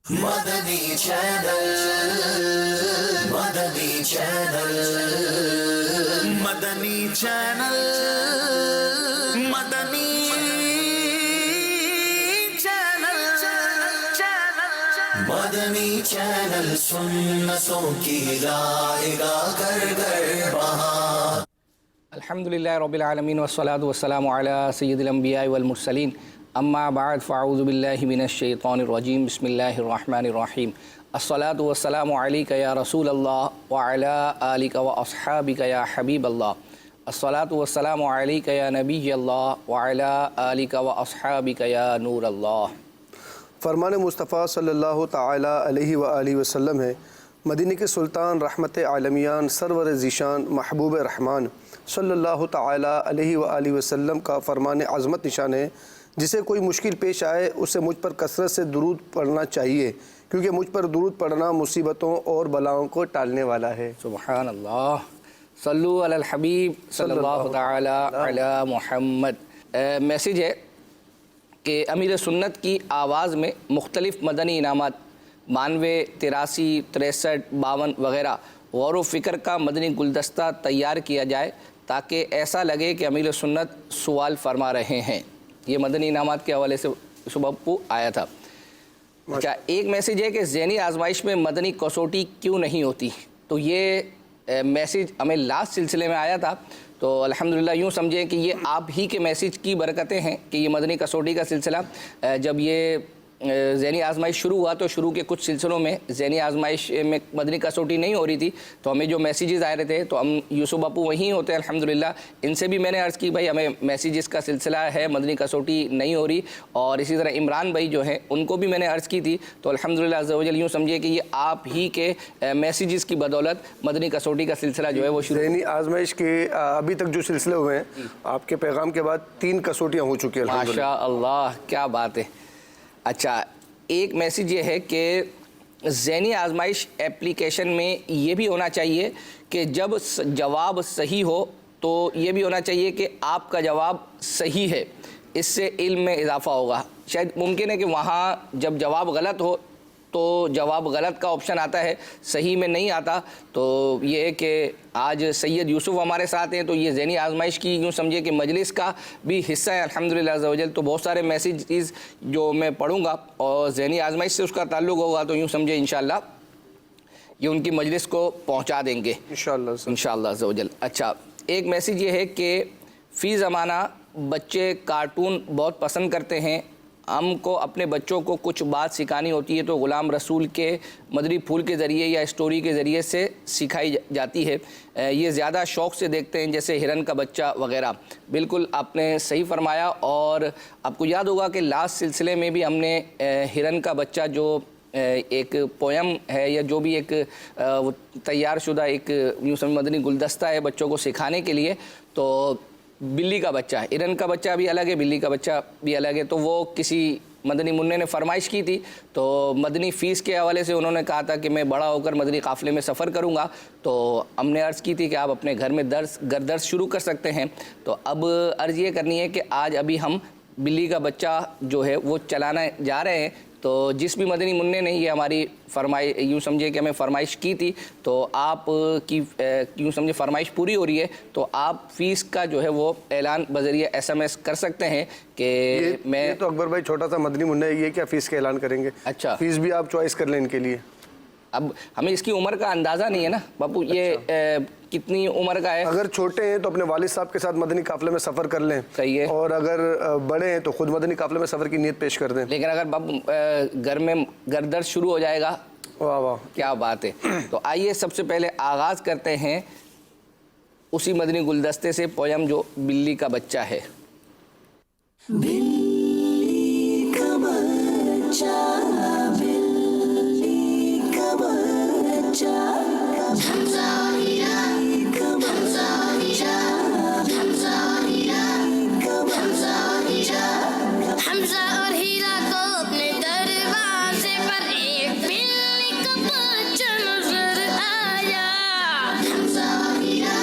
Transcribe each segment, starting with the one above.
مدنی channel, مدنی channel, مدنی channel, مدنی channel, مدنی channel سنتوں کی راہ گاہ گھر بہار۔ الحمدللہ رب العالمین والصلاة والسلام علی سید الانبیاء والمرسلین، اما بعد فاعوذ باللہ من الشیطان الرجیم، بسم اللہ الرحمن الرحیم۔ الصلاة والسلام علیک یا رسول اللہ وعلی آلک واصحابک یا حبیب اللہ۔ الصلاة والسلام علیک یا نبی اللہ وعلی آلک واصحابک یا نور اللہ۔ فرمان مصطفیٰ صلی اللہ تعالیٰ علیہ وآلہ وسلم ہے، مدینہ کے سلطان رحمت عالمیان سرور ذیشان محبوب رحمان صلی اللہ تعالیٰ علیہ وآلہ وسلم کا فرمان عظمت نشان ہے، جسے کوئی مشکل پیش آئے اسے مجھ پر کثرت سے درود پڑھنا چاہیے، کیونکہ مجھ پر درود پڑھنا مصیبتوں اور بلاؤں کو ٹالنے والا ہے۔ سبحان اللہ، صلو علی الحبیب صلی اللہ تعالیٰ علی محمد۔ میسیج ہے کہ امیر سنت کی آواز میں مختلف مدنی انعامات 92، 83، 63، 52 وغیرہ غور و فکر کا مدنی گلدستہ تیار کیا جائے تاکہ ایسا لگے کہ امیر سنت سوال فرما رہے ہیں۔ یہ مدنی انعامات کے حوالے سے صبح آیا تھا۔ اچھا، ایک میسیج ہے کہ ذہنی آزمائش میں مدنی کسوٹی کیوں نہیں ہوتی؟ تو یہ میسیج ہمیں لاسٹ سلسلے میں آیا تھا، تو الحمدللہ یوں سمجھیں کہ یہ آپ ہی کے میسیج کی برکتیں ہیں کہ یہ مدنی کسوٹی کا سلسلہ جب یہ ذہنی آزمائش شروع ہوا تو شروع کے کچھ سلسلوں میں ذہنی آزمائش میں مدنی کسوٹی نہیں ہو رہی تھی، تو ہمیں جو میسیجز آ رہے تھے تو ہم یوسف ابو وہیں ہوتے ہیں الحمدللہ، ان سے بھی میں نے عرض کی بھائی ہمیں میسیجز کا سلسلہ ہے، مدنی کسوٹی نہیں ہو رہی، اور اسی طرح عمران بھائی جو ہیں ان کو بھی میں نے عرض کی تھی، تو الحمدللہ عز و جل یوں سمجھے کہ یہ آپ ہی کے میسیجز کی بدولت مدنی کسوٹی کا سلسلہ جو ہے وہ شروع۔ ذہنی آزمائش کے ابھی تک جو سلسلے ہوئے ہیں آپ کے پیغام کے بعد 3 کسوٹیاں ہو چکی ہیں الحمدللہ۔ ماشاء اللہ، کیا بات ہے۔ اچھا، ایک میسیج یہ ہے کہ ذہنی آزمائش اپلیکیشن میں یہ بھی ہونا چاہیے کہ جب جواب صحیح ہو تو یہ بھی ہونا چاہیے کہ آپ کا جواب صحیح ہے، اس سے علم میں اضافہ ہوگا۔ شاید ممکن ہے کہ وہاں جب جواب غلط ہو تو جواب غلط کا آپشن آتا ہے، صحیح میں نہیں آتا، تو یہ ہے کہ آج سید یوسف ہمارے ساتھ ہیں، تو یہ ذہنی آزمائش کی یوں سمجھے کہ مجلس کا بھی حصہ ہے الحمدللہ عز و جل، تو بہت سارے میسیجز جو میں پڑھوں گا اور ذہنی آزمائش سے اس کا تعلق ہوگا تو یوں سمجھے انشاءاللہ یہ ان کی مجلس کو پہنچا دیں گے انشاءاللہ عز و جل۔ اچھا، ایک میسیج یہ ہے کہ فی زمانہ بچے کارٹون بہت پسند کرتے ہیں، ہم کو اپنے بچوں کو کچھ بات سکھانی ہوتی ہے تو غلام رسول کے مدری پھول کے ذریعے یا اسٹوری کے ذریعے سے سکھائی جاتی ہے، یہ زیادہ شوق سے دیکھتے ہیں جیسے ہرن کا بچہ وغیرہ۔ بالکل آپ نے صحیح فرمایا، اور آپ کو یاد ہوگا کہ لاسٹ سلسلے میں بھی ہم نے ہرن کا بچہ جو ایک پویم ہے یا جو بھی ایک تیار شدہ ایک یوں سمجھ مدنی گلدستہ ہے بچوں کو سکھانے کے لیے، تو بلی کا بچہ، ہرن کا بچہ بھی الگ ہے، بلی کا بچہ بھی الگ ہے، تو وہ کسی مدنی منع نے فرمائش کی تھی، تو مدنی فیس کے حوالے سے انہوں نے کہا تھا کہ میں بڑا ہو کر مدنی قافلے میں سفر کروں گا، تو ہم نے عرض کی تھی کہ آپ اپنے گھر میں درس شروع کر سکتے ہیں، تو اب عرض یہ کرنی ہے کہ آج ابھی ہم بلی کا بچہ جو ہے وہ چلانا جا رہے ہیں، تو جس بھی مدنی منع نے یہ ہماری یوں سمجھے کہ ہمیں فرمائش کی تھی، تو آپ کی یوں سمجھے فرمائش پوری ہو رہی ہے، تو آپ فیس کا جو ہے وہ اعلان بذریعہ SMS کر سکتے ہیں کہ میں تو اکبر بھائی چھوٹا سا مدنی منع ہے، یہ کیا فیس کا اعلان کریں گے؟ اچھا، فیس بھی آپ چوائس کر لیں ان کے لیے۔ اب ہمیں اس کی عمر کا اندازہ نہیں ہے نا باپو، یہ کتنی عمر کا ہے؟ اگر چھوٹے ہیں تو اپنے والد صاحب کے ساتھ مدنی قافلے میں سفر کر لیں، صحیح ہے، اور اگر بڑے ہیں تو خود مدنی قافلے میں سفر کی نیت پیش کر دیں۔ لیکن اگر باپو گھر میں گردش شروع ہو جائے گا، واہ واہ کیا بات ہے۔ تو آئیے سب سے پہلے آغاز کرتے ہیں اسی مدنی گلدستے سے، پویم جو بلی کا بچہ ہے۔ بلی کا بچہ، بلی کا بچہ، حمزہ ہیرا کا حمزہ ہیرا، حمزہ ہیرا کا حمزہ ہیرا، حمزہ اور ہیرا کو اپنے دروازے پر ایک بلی کا بچہ نظر آیا، حمزہ ہیرا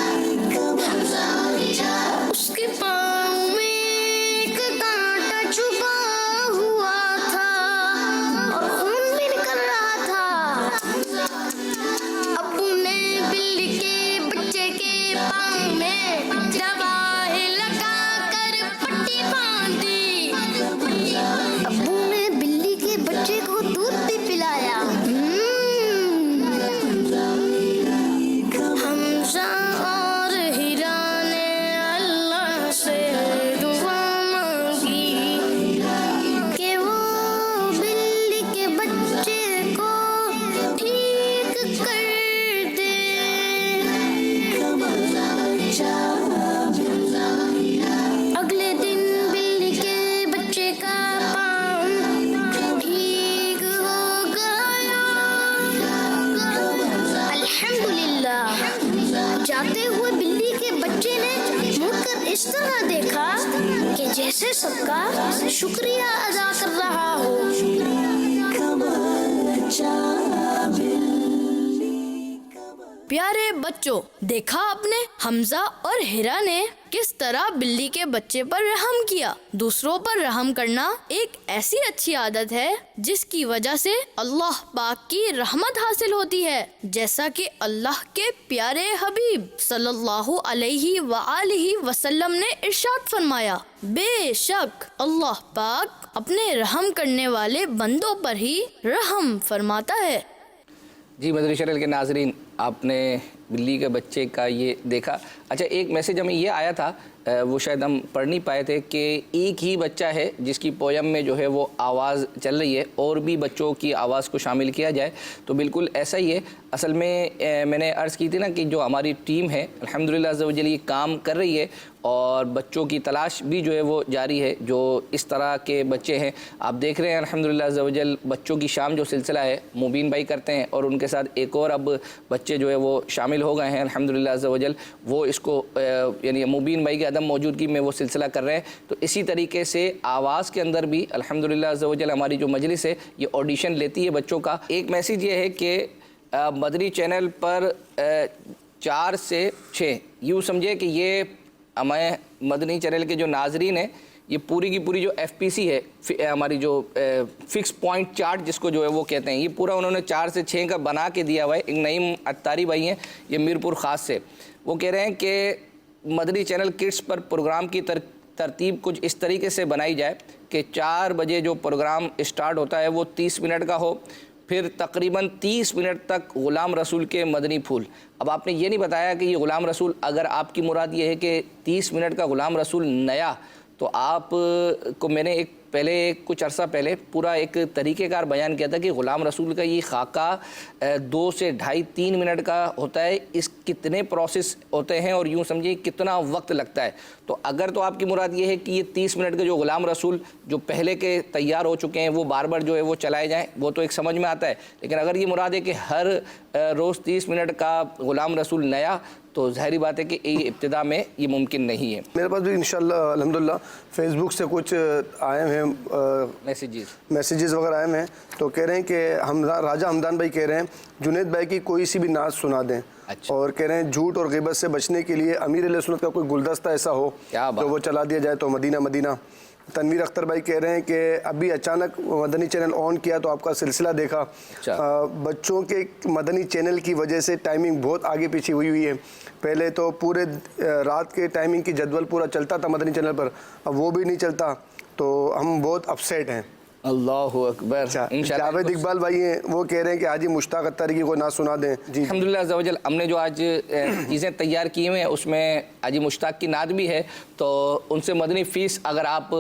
کا حمزہ ہیرا، اس کے پاؤں میں ایک کانٹا چھپا ہوا تھا، دیکھا کہ جیسے سب کا شکریہ ادا کر رہا ہو. پیارے بچوں، دیکھا آپ نے حمزہ اور ہیرا نے کس طرح بلی کے بچے پر رحم کیا. دوسروں پر رحم کرنا ایک ایسی اچھی عادت ہے جس کی وجہ سے اللہ پاک کی رحمت حاصل ہوتی ہے، جیسا کہ اللہ کے پیارے حبیب صلی اللہ علیہ وآلہ وسلم نے ارشاد فرمایا، بے شک اللہ پاک اپنے رحم کرنے والے بندوں پر ہی رحم فرماتا ہے. جی مدنی چینل کے ناظرین، آپ نے بلی کے بچے کا یہ دیکھا. اچھا، ایک میسیج ہمیں یہ آیا تھا، وہ شاید ہم پڑھ نہیں پائے تھے، کہ ایک ہی بچہ ہے جس کی پویم میں جو ہے وہ آواز چل رہی ہے، اور بھی بچوں کی آواز کو شامل کیا جائے. تو بالکل ایسا ہی ہے. اصل میں نے عرض کی تھی نا کہ جو ہماری ٹیم ہے الحمدللہ عز و جل یہ کام کر رہی ہے، اور بچوں کی تلاش بھی جو ہے وہ جاری ہے. جو اس طرح کے بچے ہیں آپ دیکھ رہے ہیں الحمدللہ عز و جل، بچوں کی شام جو سلسلہ ہے مبین بھائی کرتے ہیں، اور ان کے ساتھ ایک اور اب بچے جو ہے وہ شامل ہو گئے ہیں الحمدللہ عز و جل. وہ اس کو یعنی مبین بھائی کے عدم موجودگی میں وہ سلسلہ کر رہے ہیں. تو اسی طریقے سے آواز کے اندر بھی الحمدللہ عز و جل ہماری جو مجلس ہے یہ آڈیشن لیتی ہے بچوں کا. ایک میسیج یہ ہے کہ مدنی چینل پر 4 سے 6 یوں سمجھے کہ یہ ہمیں مدنی چینل کے جو ناظرین ہیں یہ پوری کی پوری جو ایف پی سی ہے ہماری جو فکس پوائنٹ چارٹ جس کو جو ہے وہ کہتے ہیں، یہ پورا انہوں نے 4 سے 6 کا بنا کے دیا ہوا ہے. ایک نعیم اتاری بھائی ہیں یہ میرپور خاص سے، وہ کہہ رہے ہیں کہ مدنی چینل کڈس پر پروگرام کی ترتیب کچھ اس طریقے سے بنائی جائے کہ 4 بجے جو پروگرام اسٹارٹ ہوتا ہے وہ 30 منٹ کا ہو، پھر تقریباً 30 منٹ تک غلام رسول کے مدنی پھول. اب آپ نے یہ نہیں بتایا کہ یہ غلام رسول، اگر آپ کی مراد یہ ہے کہ 30 منٹ کا غلام رسول نیا، تو آپ کو میں نے کچھ عرصہ پہلے پورا ایک طریقہ کار بیان کیا تھا کہ غلام رسول کا یہ خاکہ 2 سے 2.5-3 منٹ کا ہوتا ہے. اس کتنے پروسیس ہوتے ہیں اور یوں سمجھیے کتنا وقت لگتا ہے. تو اگر تو آپ کی مراد یہ ہے کہ یہ 30 منٹ کے جو غلام رسول جو پہلے کے تیار ہو چکے ہیں وہ بار بار جو ہے وہ چلائے جائیں، وہ تو ایک سمجھ میں آتا ہے. لیکن اگر یہ مراد ہے کہ ہر روز 30 منٹ کا غلام رسول نیا، تو ظاہری بات ہے کہ ابتدا میں یہ ممکن نہیں ہے. میرے پاس بھی انشاءاللہ الحمدللہ فیس بک سے کچھ آئے ہیں میسیجز وغیرہ آئے ہیں. تو کہہ رہے ہیں کہ راجہ حمدان بھائی کہہ رہے ہیں جنید بھائی کی کوئی سی بھی نعت سنا دیں. اور کہہ رہے ہیں جھوٹ اور غیبت سے بچنے کے لیے امیر علیہ سنت کا کوئی گلدستہ ایسا ہو تو وہ چلا دیا جائے تو مدینہ مدینہ. تنویر اختر بھائی کہہ رہے ہیں کہ ابھی اچانک مدنی چینل آن کیا تو آپ کا سلسلہ دیکھا. بچوں کے مدنی چینل کی وجہ سے ٹائمنگ بہت آگے پیچھے ہوئی ہے. پہلے تو پورے رات کے ٹائمنگ کی جدول پورا چلتا تھا مدنی چینل پر، اب وہ بھی نہیں چلتا، تو ہم بہت اپسیٹ ہیں. اللہ اکبر. جاوید اقبال بھائی ہیں وہ کہہ رہے ہیں کہ حاجی مشتاق اتاری کی کوئی نعت سنا دیں. جی الحمدللہ عز و جل ہم نے جو آج چیزیں تیار کی ہوئے ہیں اس میں حاجی مشتاق کی نعت بھی ہے. تو ان سے مدنی فیس اگر آپ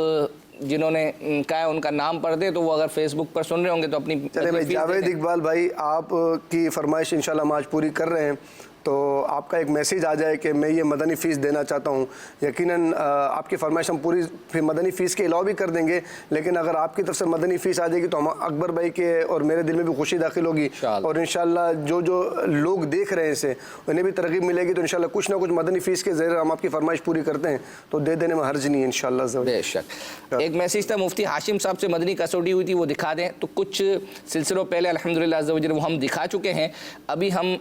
جنہوں نے کہا ہے ان کا نام پڑھ دیں تو وہ اگر فیس بک پر سن رہے ہوں گے تو اپنی چلے بھائی. جاوید اقبال بھائی آپ کی فرمائش انشاءاللہ ہم آج پوری کر رہے ہیں. تو آپ کا ایک میسیج آ جائے کہ میں یہ مدنی فیس دینا چاہتا ہوں. یقیناً آپ کی فرمائش ہم پوری پھر مدنی فیس کے علاوہ بھی کر دیں گے، لیکن اگر آپ کی طرف سے مدنی فیس آ جائے گی تو ہم اکبر بھائی کے اور میرے دل میں بھی خوشی داخل ہوگی، اور انشاءاللہ جو لوگ دیکھ رہے ہیں اسے انہیں بھی ترغیب ملے گی. تو انشاءاللہ کچھ نہ کچھ مدنی فیس کے ذریعے ہم آپ کی فرمائش پوری کرتے ہیں تو دے دینے میں حرج نہیں ہے انشاءاللہ. بے شک. ایک میسیج تھا مفتی ہاشم صاحب سے مدنی کسوٹی ہوئی تھی، وہ دکھا دیں. تو کچھ سلسلوں پہلے الحمدللہ عز و جل وہ ہم دکھا چکے ہیں. ابھی ہم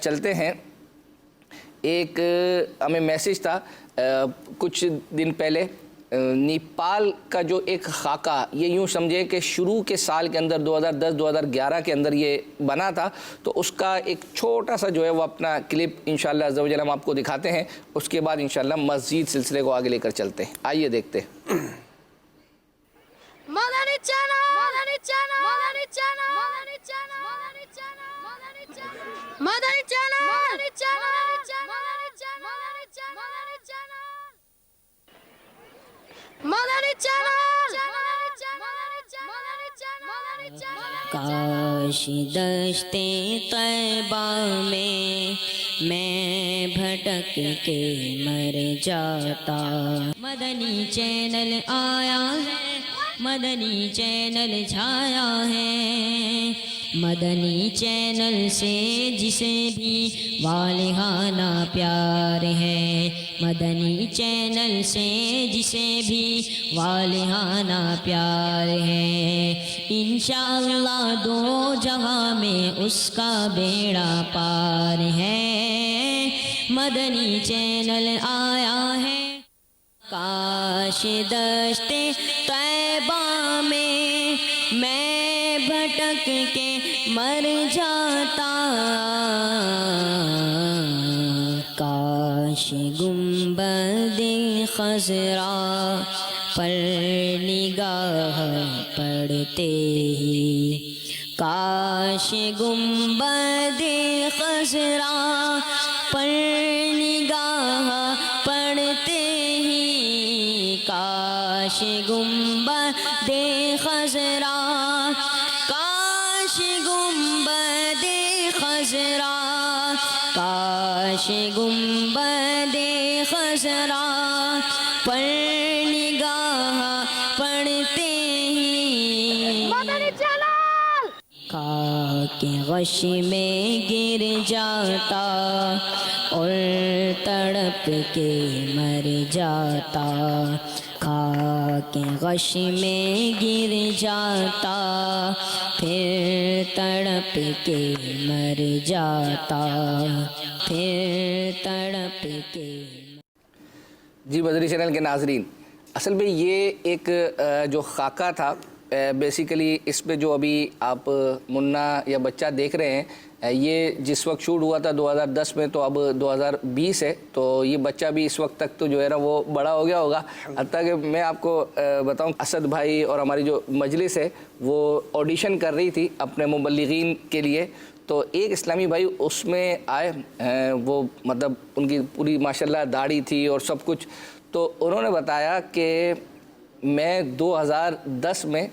چلتے ہیں. ایک ہمیں میسیج تھا کچھ دن پہلے نیپال کا جو ایک خاکہ، یہ یوں سمجھے کہ شروع کے سال کے اندر 2010-2011 کے اندر یہ بنا تھا. تو اس کا ایک چھوٹا سا جو ہے وہ اپنا کلپ انشاءاللہ عز و جل ہم آپ کو دکھاتے ہیں. اس کے بعد انشاءاللہ مزید سلسلے کو آگے لے کر چلتے ہیں. آئیے دیکھتے ہیں. مدنی چینل مدنی چینل مدنی چینل مدنی چینل مدنی چینل مدنی چینل مدنی چینل مدنی چینل کاش دشت طیبہ میں بھٹک کے مر جاتا. مدنی چینل آیا ہے، مدنی چینل چھایا ہے. مدنی چینل سے جسے بھی والہانہ پیار ہے، مدنی چینل سے جسے بھی والہانہ پیار ہے، انشاءاللہ دو جہاں میں اس کا بیڑا پار ہے، مدنی چینل آیا ہے۔ کاش دشت طیبہ میں بھٹک کے مر جاتا، کاش گنبد خضرا پر نگاہ پڑتے ہی، کاش گنبد خضرا پر نگاہ پڑتے ہی، کاش گنبد خضرا، کاش گنبد خضرا، کاش گنبد خضرا پر نگاہ پڑتے ہی، خاک غش میں گر جاتا اور تڑپ کے مر جاتا، خاک غش میں گر جاتا پھر تڑپ کے مر جاتا، پھر تڑپ کے۔ جی مدنی چینل کے ناظرین، اصل میں یہ ایک جو خاکہ تھا بیسیکلی، اس پہ جو ابھی آپ منا یا بچہ دیکھ رہے ہیں، یہ جس وقت شوٹ ہوا تھا 2010 میں، تو اب 2020 ہے، تو یہ بچہ بھی اس وقت تک تو جو ہے نا وہ بڑا ہو گیا ہوگا۔ حتیٰ کہ میں آپ کو بتاؤں، اسد بھائی اور ہماری جو مجلس ہے وہ آڈیشن کر رہی تھی اپنے مبلغین کے لیے، تو ایک اسلامی بھائی اس میں آئے، وہ مطلب ان کی پوری ماشاءاللہ داڑھی تھی اور سب کچھ، تو انہوں نے بتایا کہ میں 2010 میں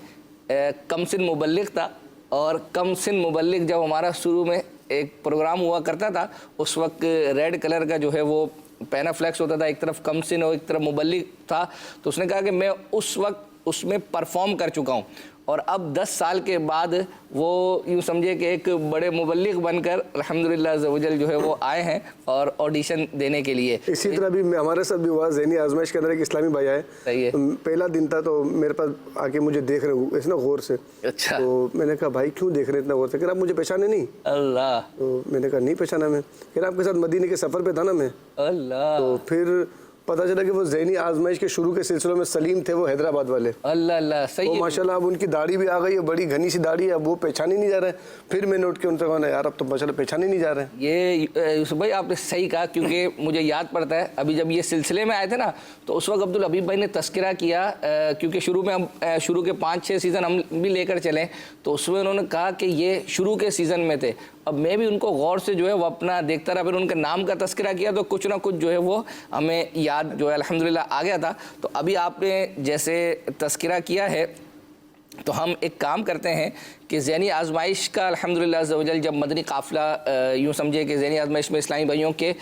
کم سن مبلغ تھا، اور کم سن مبلغ جب ہمارا شروع میں ایک پروگرام ہوا کرتا تھا، اس وقت ریڈ کلر کا جو ہے وہ پینا فلیکس ہوتا تھا، ایک طرف کم سن اور ایک طرف مبلغ تھا، تو اس نے کہا کہ میں اس وقت اس میں پرفارم کر چکا ہوں، اور اب 10 سال کے بعد وہ یوں سمجھے کہ ایک بڑے مبلغ بن کر الحمدللہ عز و جل جو ہے وہ آئے ہیں اور آڈیشن دینے کے لیے۔ اسی طرح بھی ہمارے ساتھ بھی ہوا، ذہنی آزمائش کے اندر ایک اسلامی بھائی آئے، صحیح ہے، پہلا دن تھا تو میرے پاس آ کے مجھے دیکھ رہے اتنا غور سے، اچھا، تو میں نے کہا بھائی کیوں دیکھ رہے اتنا غور سے؟ کہ آپ مجھے پہچانے نہیں؟ اللہ، تو میں نے کہا نہیں پہچانا میں، کہ آپ کے ساتھ مدینے کے سفر پہ تھا نا میں، اللہ، تو پھر پتہ چلا کہ وہ ذہنی آزمائش کے شروع کے سلسلوں میں سلیم تھے، وہ حیدرآباد والے، اللہ اللہ، صحیح ہے، ماشاءاللہ اب ان کی داڑھی بھی آ گئی ہے، بڑی گھنی سی داڑھی ہے، اب وہ پہچانے نہیں جا رہے ہیں، پھر میں نوٹ کیا ان سے کہا یار اب تو ماشاءاللہ پہچانے نہیں جا رہے ہیں۔ یہ یوسف بھائی آپ نے صحیح کہا، کیونکہ مجھے یاد پڑتا ہے ابھی جب یہ سلسلے میں آئے تھے نا، تو اس وقت عبدالحبیب بھائی نے تذکرہ کیا، کیونکہ شروع کے 5-6 سیزن ہم بھی لے کر چلیں، تو اس میں انہوں نے کہا کہ یہ شروع کے سیزن میں تھے، اب میں بھی ان کو غور سے جو ہے وہ اپنا دیکھتا رہا، پھر ان کے نام کا تذکرہ کیا تو کچھ نہ کچھ جو ہے وہ ہمیں یاد جو ہے الحمدللہ آ گیا تھا۔ تو ابھی آپ نے جیسے تذکرہ کیا ہے، تو ہم ایک کام کرتے ہیں کہ ذہنی آزمائش کا الحمدللہ عز و جل جب مدنی قافلہ یوں سمجھے کہ ذہنی آزمائش میں اسلامی بھائیوں کے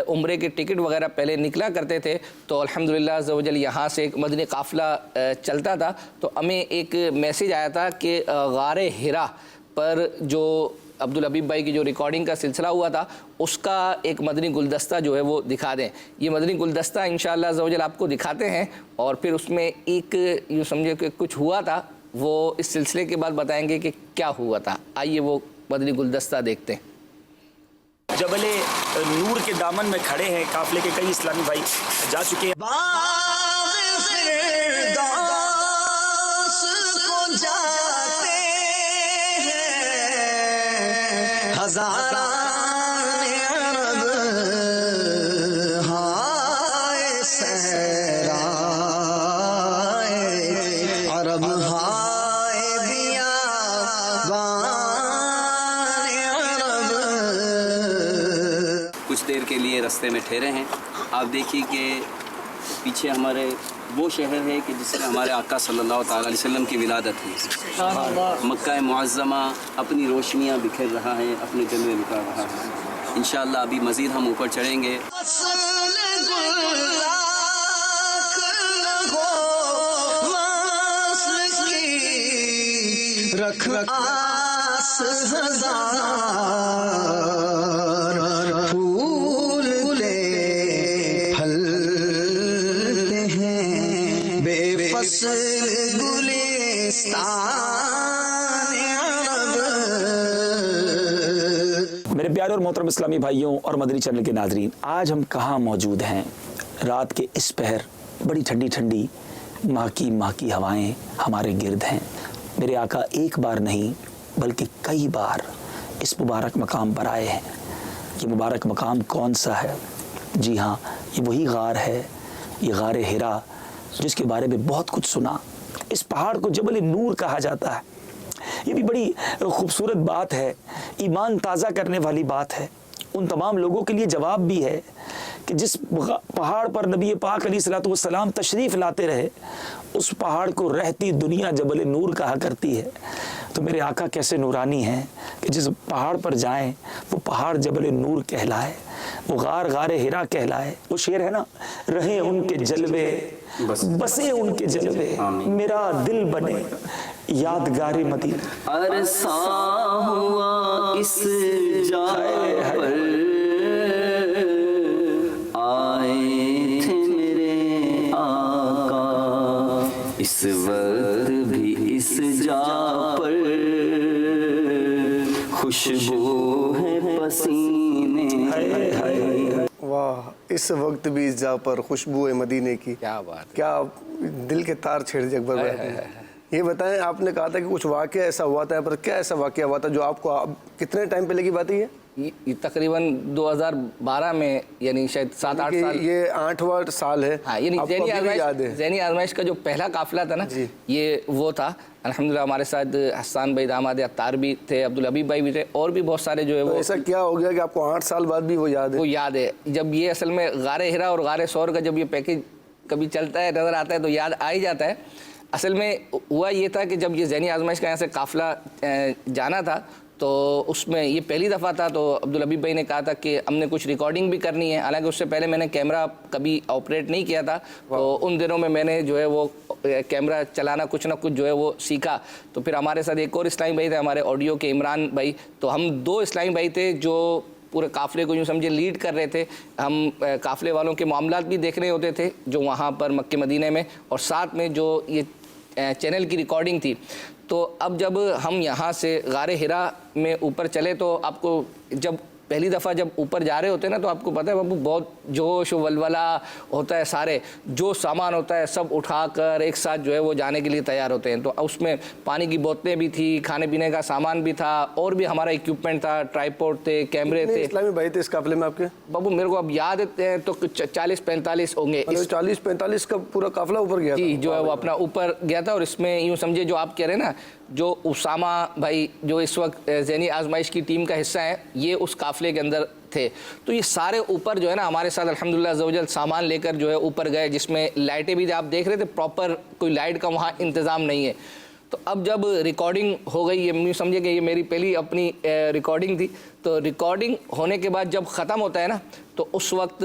عمرے کے ٹکٹ وغیرہ پہلے نکلا کرتے تھے، تو الحمدللہ عز و جل یہاں سے ایک مدنی قافلہ چلتا تھا، تو ہمیں ایک میسیج آیا تھا کہ غار ہرا پر جو عبدالحبیب بھائی کی جو ریکارڈنگ کا سلسلہ ہوا تھا، اس کا ایک مدنی گلدستہ جو ہے وہ دکھا دیں۔ یہ مدنی گلدستہ انشاءاللہ عز و جل آپ کو دکھاتے ہیں، اور پھر اس میں ایک یوں سمجھے کہ کچھ ہوا تھا، وہ اس سلسلے کے بعد بتائیں گے کہ کیا ہوا تھا۔ آئیے وہ مدنی گلدستہ دیکھتے ہیں۔ جبل نور کے دامن میں کھڑے ہیں، قافلے کے کئی اسلامی بھائی جا چکے ہیں۔ کچھ دیر کے لیے رستے میں ٹھہرے ہیں۔ آپ دیکھیے کہ پیچھے ہمارے وہ شہر ہے کہ جس میں ہمارے آقا صلی اللہ تعالیٰ علیہ وسلم کی ولادت ہوئی۔ مکہ معظمہ اپنی روشنیاں بکھیر رہا ہے، اپنے جلوے لٹا رہا ہے۔ انشاءاللہ ابھی مزید ہم اوپر چڑھیں گے۔ رکھ آس ہزار پھول لے پھل میرے پیارے اور محترم اسلامی بھائیوں اور مدنی چینل کے ناظرین، آج ہم کہاں موجود ہیں؟ رات کے اس پہر بڑی ٹھنڈی ٹھنڈی ماہ کی ہوائیں ہمارے گرد ہیں۔ میرے آقا ایک بار نہیں بلکہ کئی بار اس مبارک مقام پر آئے ہیں۔ یہ مبارک مقام کون سا ہے؟ جی ہاں، یہ وہی غار ہے، یہ غار ہرا، جس کے بارے میں بہت کچھ سنا۔ اس پہاڑ کو جبل نور کہا جاتا ہے۔ یہ بھی بڑی خوبصورت بات ہے، ایمان تازہ کرنے والی بات ہے۔ ان تمام لوگوں کے لیے جواب بھی ہے کہ جس پہاڑ پر نبی پاک علیہ الصلوۃ والسلام تشریف لاتے رہے، اس پہاڑ کو رہتی دنیا جبل نور کہا کرتی ہے۔ تو میرے آقا کیسے نورانی ہیں کہ جس پہاڑ پر جائیں وہ پہاڑ جبل نور کہلائے، وہ غار ہرا کہلائے۔ وہ شعر ہے نا، رہے ان کے جلوے بسے ان کے جلوے، میرا دل بنے یادگار مدینہ۔ عرصہ ہوا اس جا پر آئے تھے میرے آقا، اس وقت بھی اس جا پر خوشبو ہے پسینے۔ واہ، اس وقت بھی اس جا پر خوشبو ہے مدینے کی۔ کیا بات، کیا دل کے تار چھیڑ دی اکبر بھائی۔ یہ بتائیں، آپ نے کہا تھا کہ کچھ واقعہ ایسا ہوا تھا، پر کیا ایسا واقعہ ہوا تھا جو آپ کو کتنے ٹائم پہلے کی بات ہے؟ یہ تقریباً 2012 میں، یعنی شاید 7-8 سال، یہ 8واں سال ہے۔ ہاں، یعنی آپ کو ابھی بھی یاد ہے؟ ذہنی آزمائش کا جو پہلا قافلہ تھا نا، یہ وہ تھا۔ الحمدللہ ہمارے ساتھ حسان بھائی داماد عطار بھی تھے، عبدالحبیب بھائی بھی تھے، اور بھی بہت سارے جو ہے وہ۔ ایسا کیا ہو گیا کہ آپ کو 8 سال بعد بھی وہ یاد ہے؟ وہ یاد ہے، جب یہ اصل میں غار ہرا اور غار ثور کا جب یہ پیکج کبھی چلتا ہے، نظر آتا ہے تو یاد آ ہی جاتا ہے۔ اصل میں ہوا یہ تھا کہ جب یہ ذہنی آزمائش کا یہاں سے قافلہ جانا تھا تو اس میں یہ پہلی دفعہ تھا، تو عبدالحبیب بھائی نے کہا تھا کہ ہم نے کچھ ریکارڈنگ بھی کرنی ہے۔ حالانکہ اس سے پہلے میں نے کیمرہ کبھی آپریٹ نہیں کیا تھا، تو ان دنوں میں نے جو ہے وہ کیمرہ چلانا کچھ نہ کچھ جو ہے وہ سیکھا۔ تو پھر ہمارے ساتھ ایک اور اسلامی بھائی تھے، ہمارے آڈیو کے عمران بھائی، تو ہم 2 اسلامی بھائی تھے جو پورے قافلے کو یوں سمجھے لیڈ کر رہے تھے۔ ہم قافلے والوں کے معاملات بھی دیکھ رہے ہوتے تھے جو وہاں پر مکہ مدینہ میں، اور ساتھ میں جو یہ چینل کی ریکارڈنگ تھی۔ تو اب جب ہم یہاں سے غار ہرا میں اوپر چلے تو آپ کو جب پہلی دفعہ جب اوپر جا رہے ہوتے ہیں نا، تو آپ کو پتہ ہے بابو بہت جوش و ولولہ ہوتا ہے، سارے جو سامان ہوتا ہے سب اٹھا کر ایک ساتھ جو ہے وہ جانے کے لیے تیار ہوتے ہیں۔ تو اس میں پانی کی بوتلیں بھی تھی، کھانے پینے کا سامان بھی تھا، اور بھی ہمارا اکوپمنٹ تھا، ٹرائیپوڈ تھے، کیمرے تھے۔ اسلامی بھائی تھے اس قافلے میں آپ کے؟ بابو میرے کو اب یاد ہے تو 40-45 ہوں گے۔ 40-45 کا پورا قافلہ اوپر گیا؟ جی، جو ہے وہ اپنا اوپر گیا تھا، اور اس میں یوں سمجھے جو آپ کہہ رہے ہیں نا، جو اسامہ بھائی جو اس وقت ذہنی آزمائش کی ٹیم کا حصہ ہیں، یہ اس قافلے کے اندر تھے۔ تو یہ سارے اوپر جو ہے نا ہمارے ساتھ الحمدللہ عزوجل سامان لے کر جو ہے اوپر گئے، جس میں لائٹیں بھی آپ دیکھ رہے تھے، پراپر کوئی لائٹ کا وہاں انتظام نہیں ہے۔ تو اب جب ریکارڈنگ ہو گئی، یہ سمجھے کہ یہ میری پہلی اپنی ریکارڈنگ تھی، تو ریکارڈنگ ہونے کے بعد جب ختم ہوتا ہے نا، تو اس وقت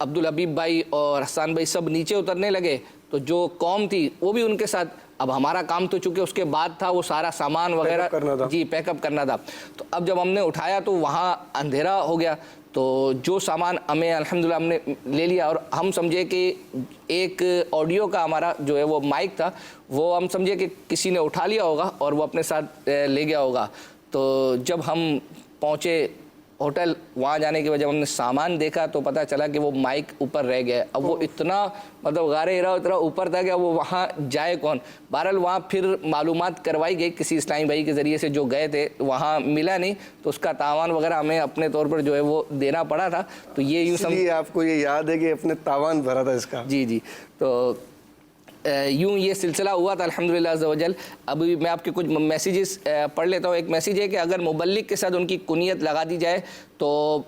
عبدالحبیب بھائی اور حسان بھائی سب نیچے اترنے لگے، تو جو قوم تھی وہ بھی ان کے ساتھ۔ اب ہمارا کام تو چونکہ اس کے بعد تھا، وہ سارا سامان وغیرہ جی پیک اپ کرنا تھا۔ تو اب جب ہم نے اٹھایا تو وہاں اندھیرا ہو گیا، تو جو سامان ہمیں الحمدللہ ہم نے لے لیا، اور ہم سمجھے کہ ایک آڈیو کا ہمارا جو ہے وہ مائک تھا، وہ ہم سمجھے کہ کسی نے اٹھا لیا ہوگا اور وہ اپنے ساتھ لے گیا ہوگا۔ تو جب ہم پہنچے ہوٹل، وہاں جانے کے بعد جب ہم نے سامان دیکھا تو پتہ چلا کہ وہ مائک اوپر رہ گیا۔ اب وہ اتنا مطلب غار ہرا اتنا اوپر تھا کہ اب وہ وہاں جائے کون۔ بہرحال وہاں پھر معلومات کروائی گئی کسی اسلامی بھائی کے ذریعے سے جو گئے تھے، وہاں ملا نہیں، تو اس کا تاوان وغیرہ ہمیں اپنے طور پر جو ہے وہ دینا پڑا تھا۔ تو یہ یوں سمجھے آپ کو یہ یاد ہے کہ اپنے تاوان بھرا تھا اس کا؟ جی، تو یوں یہ سلسلہ ہوا تھا الحمدللہ عز و جل۔ ابھی میں آپ کے کچھ میسیجز پڑھ لیتا ہوں۔ ایک میسیج ہے کہ اگر مبلغ کے ساتھ ان کی کنیت لگا دی جائے تو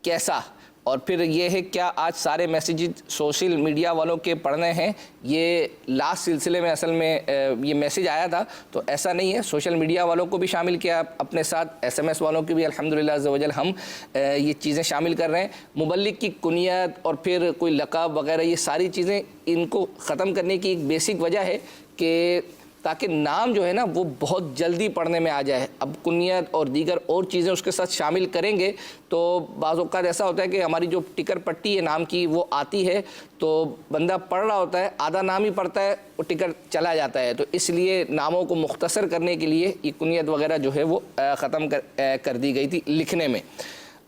کیسا، اور پھر یہ ہے کیا آج سارے میسیجز سوشل میڈیا والوں کے پڑھنے ہیں؟ یہ لاسٹ سلسلے میں اصل میں یہ میسیج آیا تھا، تو ایسا نہیں ہے، سوشل میڈیا والوں کو بھی شامل کیا اپنے ساتھ، SMS والوں کی بھی الحمدللہ عز و جل ہم یہ چیزیں شامل کر رہے ہیں۔ مبلغ کی کنیت اور پھر کوئی لقب وغیرہ، یہ ساری چیزیں ان کو ختم کرنے کی ایک بیسک وجہ ہے کہ تاکہ نام جو ہے نا وہ بہت جلدی پڑھنے میں آ جائے. اب کنیت اور دیگر اور چیزیں اس کے ساتھ شامل کریں گے تو بعض اوقات ایسا ہوتا ہے کہ ہماری جو ٹکر پٹی ہے نام کی وہ آتی ہے تو بندہ پڑھ رہا ہوتا ہے, آدھا نام ہی پڑھتا ہے, وہ ٹکر چلا جاتا ہے. تو اس لیے ناموں کو مختصر کرنے کے لیے یہ کنیت وغیرہ جو ہے وہ ختم کر دی گئی تھی لکھنے میں.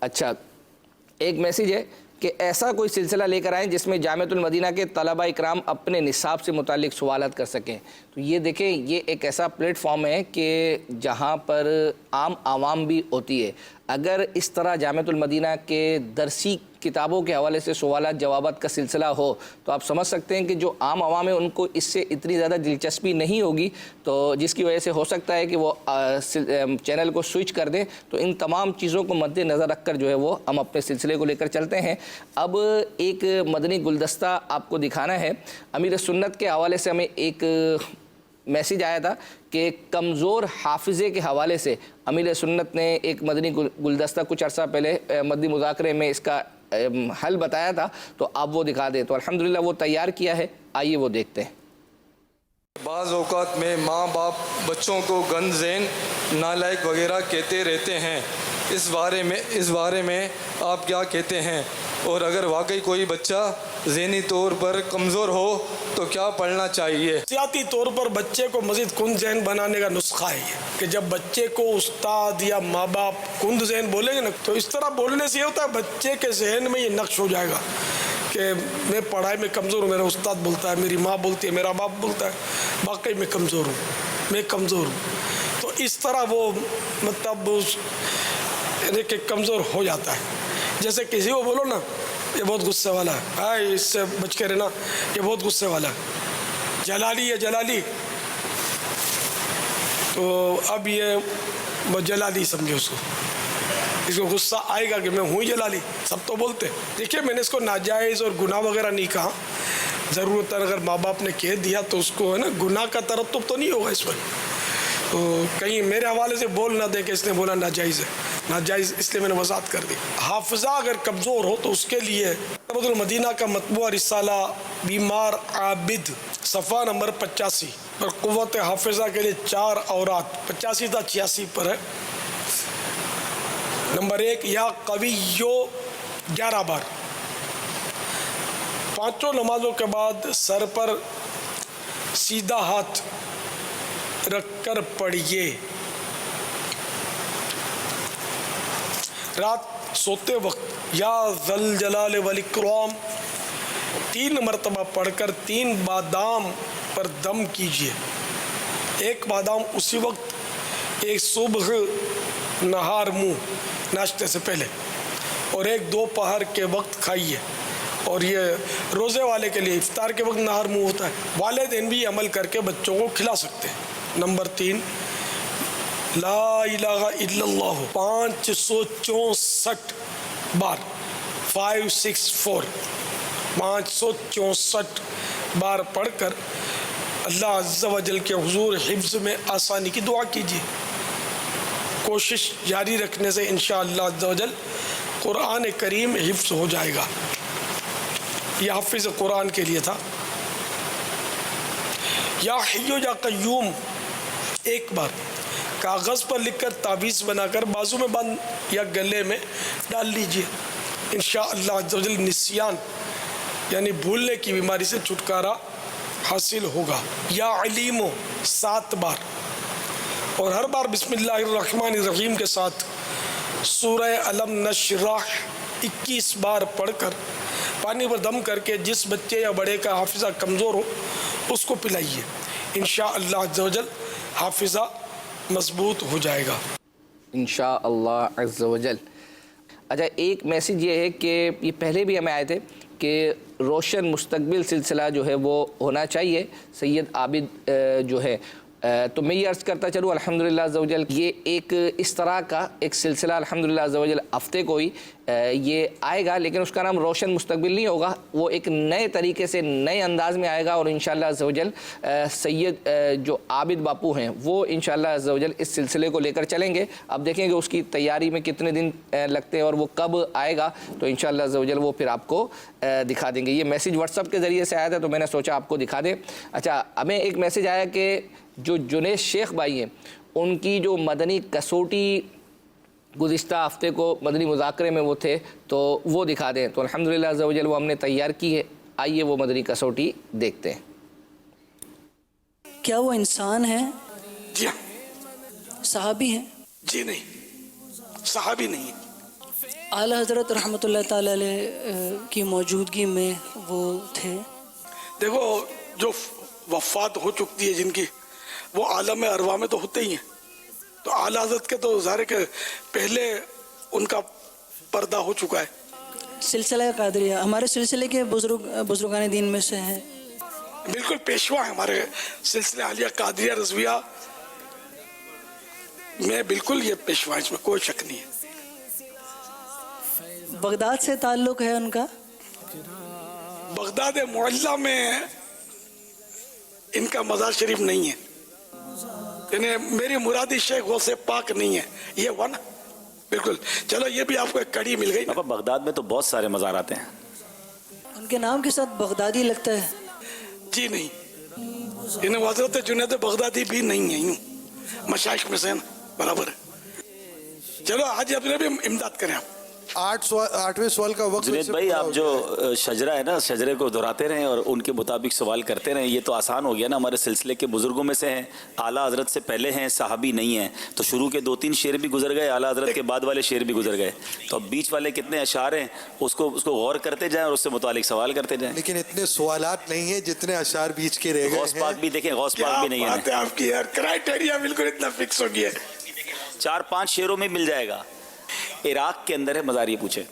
اچھا, ایک میسیج ہے کہ ایسا کوئی سلسلہ لے کر آئیں جس میں جامعۃ المدینہ کے طلبہ اکرام اپنے نصاب سے متعلق سوالات کر سکیں. تو یہ دیکھیں, یہ ایک ایسا پلیٹ فارم ہے کہ جہاں پر عام عوام بھی ہوتی ہے. اگر اس طرح جامعۃ المدینہ کے درسی کتابوں کے حوالے سے سوالات جوابات کا سلسلہ ہو تو آپ سمجھ سکتے ہیں کہ جو عام عوام ہے ان کو اس سے اتنی زیادہ دلچسپی نہیں ہوگی, تو جس کی وجہ سے ہو سکتا ہے کہ وہ چینل کو سوئچ کر دیں. تو ان تمام چیزوں کو مد نظر رکھ کر جو ہے وہ ہم اپنے سلسلے کو لے کر چلتے ہیں. اب ایک مدنی گلدستہ آپ کو دکھانا ہے. امیر سنت کے حوالے سے ہمیں ایک میسیج آیا تھا کہ کمزور حافظے کے حوالے سے امیر سنت نے ایک مدنی گلدستہ کچھ عرصہ پہلے مدنی مذاکرے میں اس کا حل بتایا تھا, تو آپ وہ دکھا دیں. تو الحمدللہ وہ تیار کیا ہے, آئیے وہ دیکھتے ہیں. بعض اوقات میں ماں باپ بچوں کو گند ذہن نالائق وغیرہ کہتے رہتے ہیں. اس بارے میں آپ کیا کہتے ہیں؟ اور اگر واقعی کوئی بچہ ذہنی طور پر کمزور ہو تو کیا پڑھنا چاہیے؟ نفسیاتی طور پر بچے کو مزید کند ذہن بنانے کا نسخہ ہے یہ کہ جب بچے کو استاد یا ماں باپ کند ذہن بولیں گے نا تو اس طرح بولنے سے یہ ہوتا ہے بچے کے ذہن میں یہ نقش ہو جائے گا کہ میں پڑھائی میں کمزور ہوں, میرا استاد بولتا ہے, میری ماں بولتی ہے, میرا باپ بولتا ہے, واقعی میں کمزور ہوں. تو اس طرح وہ مطلب کہ کمزور ہو جاتا ہے. جیسے کسی کو بولو نا یہ بہت غصے والا ہے, اس سے بچ کے رہنا, یہ بہت غصے والا ہے, جلالی ہے جلالی, تو اب یہ جلالی سمجھے اس کو غصہ آئے گا کہ میں ہوں جلالی, سب تو بولتے. دیکھیے میں نے اس کو ناجائز اور گناہ وغیرہ نہیں کہا, ضرورت اگر ماں باپ نے کہہ دیا تو اس کو ہے نا گناہ کا ترتب تو نہیں ہوگا اس میں. تو کہیں میرے حوالے سے بول نہ دے کہ اس نے بولا ناجائز ہے, ناجائز اس لیے میں نے وضاحت کر دی. حافظہ اگر کمزور ہو تو اس کے لیے جامعۃ المدینہ کا مطبوعہ رسالہ بیمار عابد صفحہ نمبر 85 پر قوت حافظہ کے لیے 4 اورات 85 تا 86 پر ہے. نمبر 1 یا قویو 11 بار 5 نمازوں کے بعد سر پر سیدھا ہاتھ رکھ کر پڑھیے. رات سوتے وقت یا ذل جلال والاکرام 3 مرتبہ پڑھ کر 3 بادام پر دم کیجیے. 1 بادام اسی وقت, 1 صبح نہار منہ ناشتے سے پہلے, اور 1 دوپہر کے وقت کھائیے. اور یہ روزے والے کے لیے افطار کے وقت نہار منہ ہوتا ہے. والدین بھی عمل کر کے بچوں کو کھلا سکتے ہیں. نمبر 3 لا الہ الا اللہ 564 بار 564 564 بار پڑھ کر اللہ عز و جل کے حضور حفظ میں آسانی کی دعا کیجیے. کوشش جاری رکھنے سے انشاءاللہ عز و جل قرآن کریم حفظ ہو جائے گا. یہ حافظ قرآن کے لیے تھا. یا حیو یا قیوم 1 بار کاغذ پر لکھ کر تعویذ بنا کر بازو میں باندھ یا گلے میں ڈال لیجئے. انشاءاللہ عز و جل نسیان یعنی بھولنے کی بیماری سے چھٹکارا حاصل ہوگا. یا علیمو 7 بار, اور ہر بار بسم اللہ الرحمن الرحیم کے ساتھ سورہ علم نشرح 21 بار پڑھ کر پانی پر دم کر کے جس بچے یا بڑے کا حافظہ کمزور ہو اس کو پلائیے. انشاءاللہ عز و جل حافظہ مضبوط ہو جائے گا انشاءاللہ عز و جل. اچھا, ایک میسیج یہ ہے کہ یہ پہلے بھی ہمیں آئے تھے کہ روشن مستقبل سلسلہ جو ہے وہ ہونا چاہیے. سید عابد جو ہے تو میں یہ عرض کرتا چلوں الحمدللہ عز و جل یہ ایک اس طرح کا ایک سلسلہ الحمدللہ عز و جل ہفتے کو ہی یہ آئے گا, لیکن اس کا نام روشن مستقبل نہیں ہوگا. وہ ایک نئے طریقے سے نئے انداز میں آئے گا, اور انشاءاللہ عز و جل سید جو عابد باپو ہیں وہ انشاءاللہ عز و جل اس سلسلے کو لے کر چلیں گے. اب دیکھیں گے اس کی تیاری میں کتنے دن لگتے ہیں اور وہ کب آئے گا, تو انشاءاللہ عز و جل وہ پھر آپ کو دکھا دیں گے. یہ میسیج واٹس ایپ کے ذریعے سے آیا تھا تو میں نے سوچا آپ کو دکھا دیں. اچھا, ہمیں ایک میسیج آیا کہ جو جنید شیخ بھائی ہیں ان کی جو مدنی کسوٹی گزشتہ ہفتے کو مدنی مذاکرے میں وہ تھے تو وہ دکھا دیں. تو الحمدللہ عز و جل وہ ہم نے تیار کی ہے. آئیے وہ مدنی کسوٹی دیکھتے ہیں. کیا وہ انسان ہے؟ جی ہاں. صحابی ہیں؟ جی نہیں، صحابی نہیں ہے. اعلیٰ حضرت رحمۃ اللہ تعالی علیہ کی موجودگی میں وہ تھے؟ دیکھو جو وفات ہو چکتی ہے جن کی، وہ عالم ارواح میں تو ہوتے ہی ہیں. تو اعلیٰ حضرت کے تو ظاہر کہ پہلے ان کا پردہ ہو چکا ہے. سلسلہ قادریہ ہمارے سلسلے کے بزرگان دین میں سے ہیں. بالکل پیشوا ہے ہمارے سلسلہ عالیہ قادریہ رضویہ میں، بالکل یہ پیشوا ہے، اس میں کوئی شک نہیں ہے. بغداد سے تعلق ہے ان کا؟ بغداد معلیٰ میں ان کا مزار شریف نہیں ہے. یعنی میری مرادی شیخ غوث پاک نہیں ہے، یہ ہوا نا. بالکل. چلو یہ بھی آپ کو ایک کڑی مل گئی. پاپا بغداد میں تو بہت سارے مزارات ہیں. ان کے نام کے ساتھ بغدادی لگتا ہے؟ جی نہیں، انہیں حضرت جنید بغدادی بھی نہیں ہے، یوں مشائخ میں سے نا، برابر ہے. چلو آج اپنے بھی امداد کریں آپ. 8ویں سوال کا وقت. جنید بھائی آپ جو شجرہ ہے نا، شجرے کو دہراتے رہیں اور ان کے مطابق سوال کرتے رہیں. یہ تو آسان ہو گیا نا. ہمارے سلسلے کے بزرگوں میں سے ہیں، اعلیٰ حضرت سے پہلے ہیں، صحابی نہیں ہیں. تو شروع کے 2-3 شعر بھی گزر گئے، اعلیٰ حضرت کے بعد والے شعر بھی گزر گئے. تو اب بیچ والے کتنے اشعار ہیں اس کو غور کرتے جائیں اور اس سے متعلق سوال کرتے جائیں. لیکن اتنے سوالات نہیں ہیں جتنے اشعار بیچ کے رہ گئے. غوث پاک بھی دیکھیں، غوث پاک بھی نہیں ہے. آپ کی یار کرائیٹیریا بالکل اتنا فکس ہو گیا ہے. 4-5 شعروں میں مل جائے گا. عراق کے اندر ہے مزار، یہ پوچھے.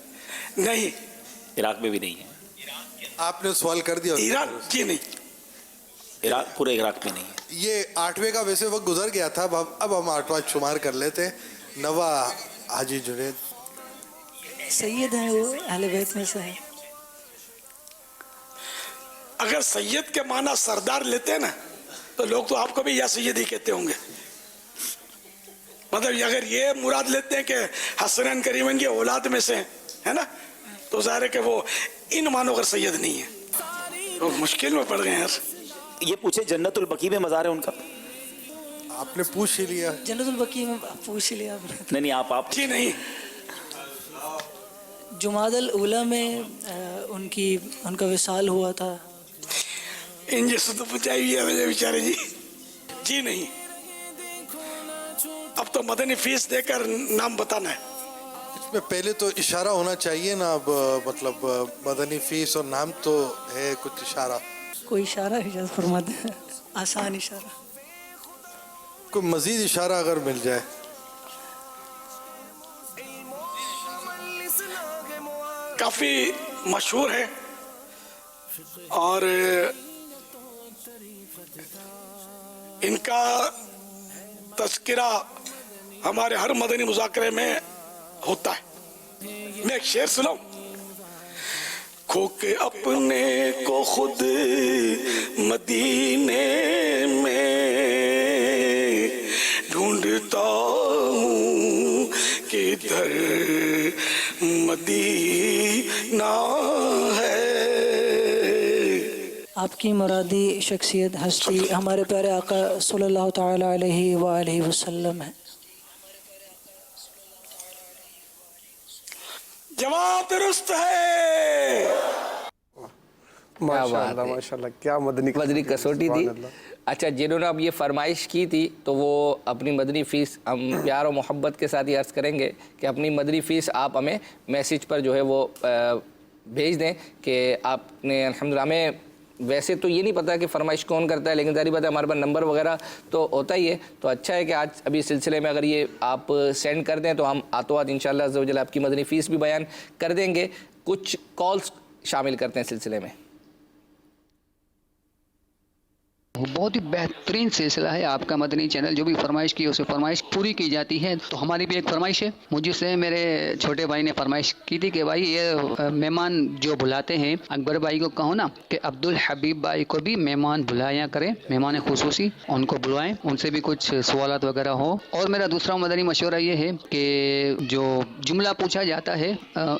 نہیں، عراق میں بھی نہیں ہے. آپ نے سوال کر دیا. عراق کی نہیں، عراق پورے عراق میں نہیں ہے. یہ 8ویں کا ویسے وقت گزر گیا تھا. اب ہم 8واں شمار کر لیتے. نوا حاجی جنید سید ہیں، وہ اہل بیت میں سے ہیں. اگر سید کے معنی سردار لیتے ہیں نا تو لوگ تو آپ کو بھی یا سید ہی کہتے ہوں گے. مطلب اگر یہ مراد لیتے ہیں کہ حسنین کریمین کی اولاد میں سے ہے نا، تو ظاہر ہے کہ وہ ان معنوں کا سید نہیں ہے. وہ مشکل میں پڑ گئے ہیں. یہ پوچھے جنت البقیع میں مزار ہے ان کا. آپ نے پوچھ ہی لیا. جنت البقیع میں پوچھ لیا. نہیں آپ جی نہیں. جمادی الاولیٰ میں ان کا وصال ہوا تھا. ان جیسے تو پوچھائی ہوئی ہے مجھے بیچارے. جی جی نہیں. اب تو مدنی فیس دے کر نام بتانا ہے. اس میں پہلے تو اشارہ ہونا چاہیے نا. اب مطلب مدنی فیس اور نام تو ہے، کچھ اشارہ. کوئی اشارہ اجازت فرماتے ہیں، آسان اشارہ. کوئی مزید اشارہ اگر مل جائے. کافی مشہور ہے اور ان کا تذکرہ ہمارے ہر مدنی مذاکرے میں ہوتا ہے. میں ایک شعر سناؤں. کھو کے اپنے کو خود مدینے میں ڈھونڈتا ہوں کدھر مدینہ ہے. آپ کی مرادی شخصیت ہستی ہمارے پیارے آقا صلی اللہ تعالی علیہ وآلہ وسلم ہے. جواب درست ہے. ماشاءاللہ ماشاءاللہ کیا مدنی کسوٹی تھی. اچھا جنہوں نے اب یہ فرمائش کی تھی تو وہ اپنی مدنی فیس ہم پیار و محبت کے ساتھ یہ عرض کریں گے کہ اپنی مدنی فیس آپ ہمیں میسیج پر جو ہے وہ بھیج دیں کہ آپ نے الحمدللہ. ہمیں ویسے تو یہ نہیں پتا کہ فرمائش کون کرتا ہے، لیکن ظاہری بات ہے ہمارے پاس نمبر وغیرہ تو ہوتا ہی ہے. تو اچھا ہے کہ آج ابھی سلسلے میں اگر یہ آپ سینڈ کر دیں تو ہم ہاتھوں ہاتھ انشاءاللہ عز و جل آپ کی مدنی فیس بھی بیان کر دیں گے. کچھ کالز شامل کرتے ہیں سلسلے میں. بہت ہی بہترین سلسلہ ہے آپ کا مدنی چینل. جو بھی فرمائش کی اسے فرمائش پوری کی جاتی ہے. تو ہماری بھی ایک فرمائش ہے. مجھے سے میرے چھوٹے بھائی نے فرمائش کی تھی کہ بھائی یہ مہمان جو بلاتے ہیں اکبر بھائی کو کہو نا کہ عبدالحبیب بھائی کو بھی مہمان بلایا کریں، مہمان خصوصی ان کو بلوائیں، ان سے بھی کچھ سوالات وغیرہ ہو. اور میرا دوسرا مدنی مشورہ یہ ہے کہ جو جملہ پوچھا جاتا ہے،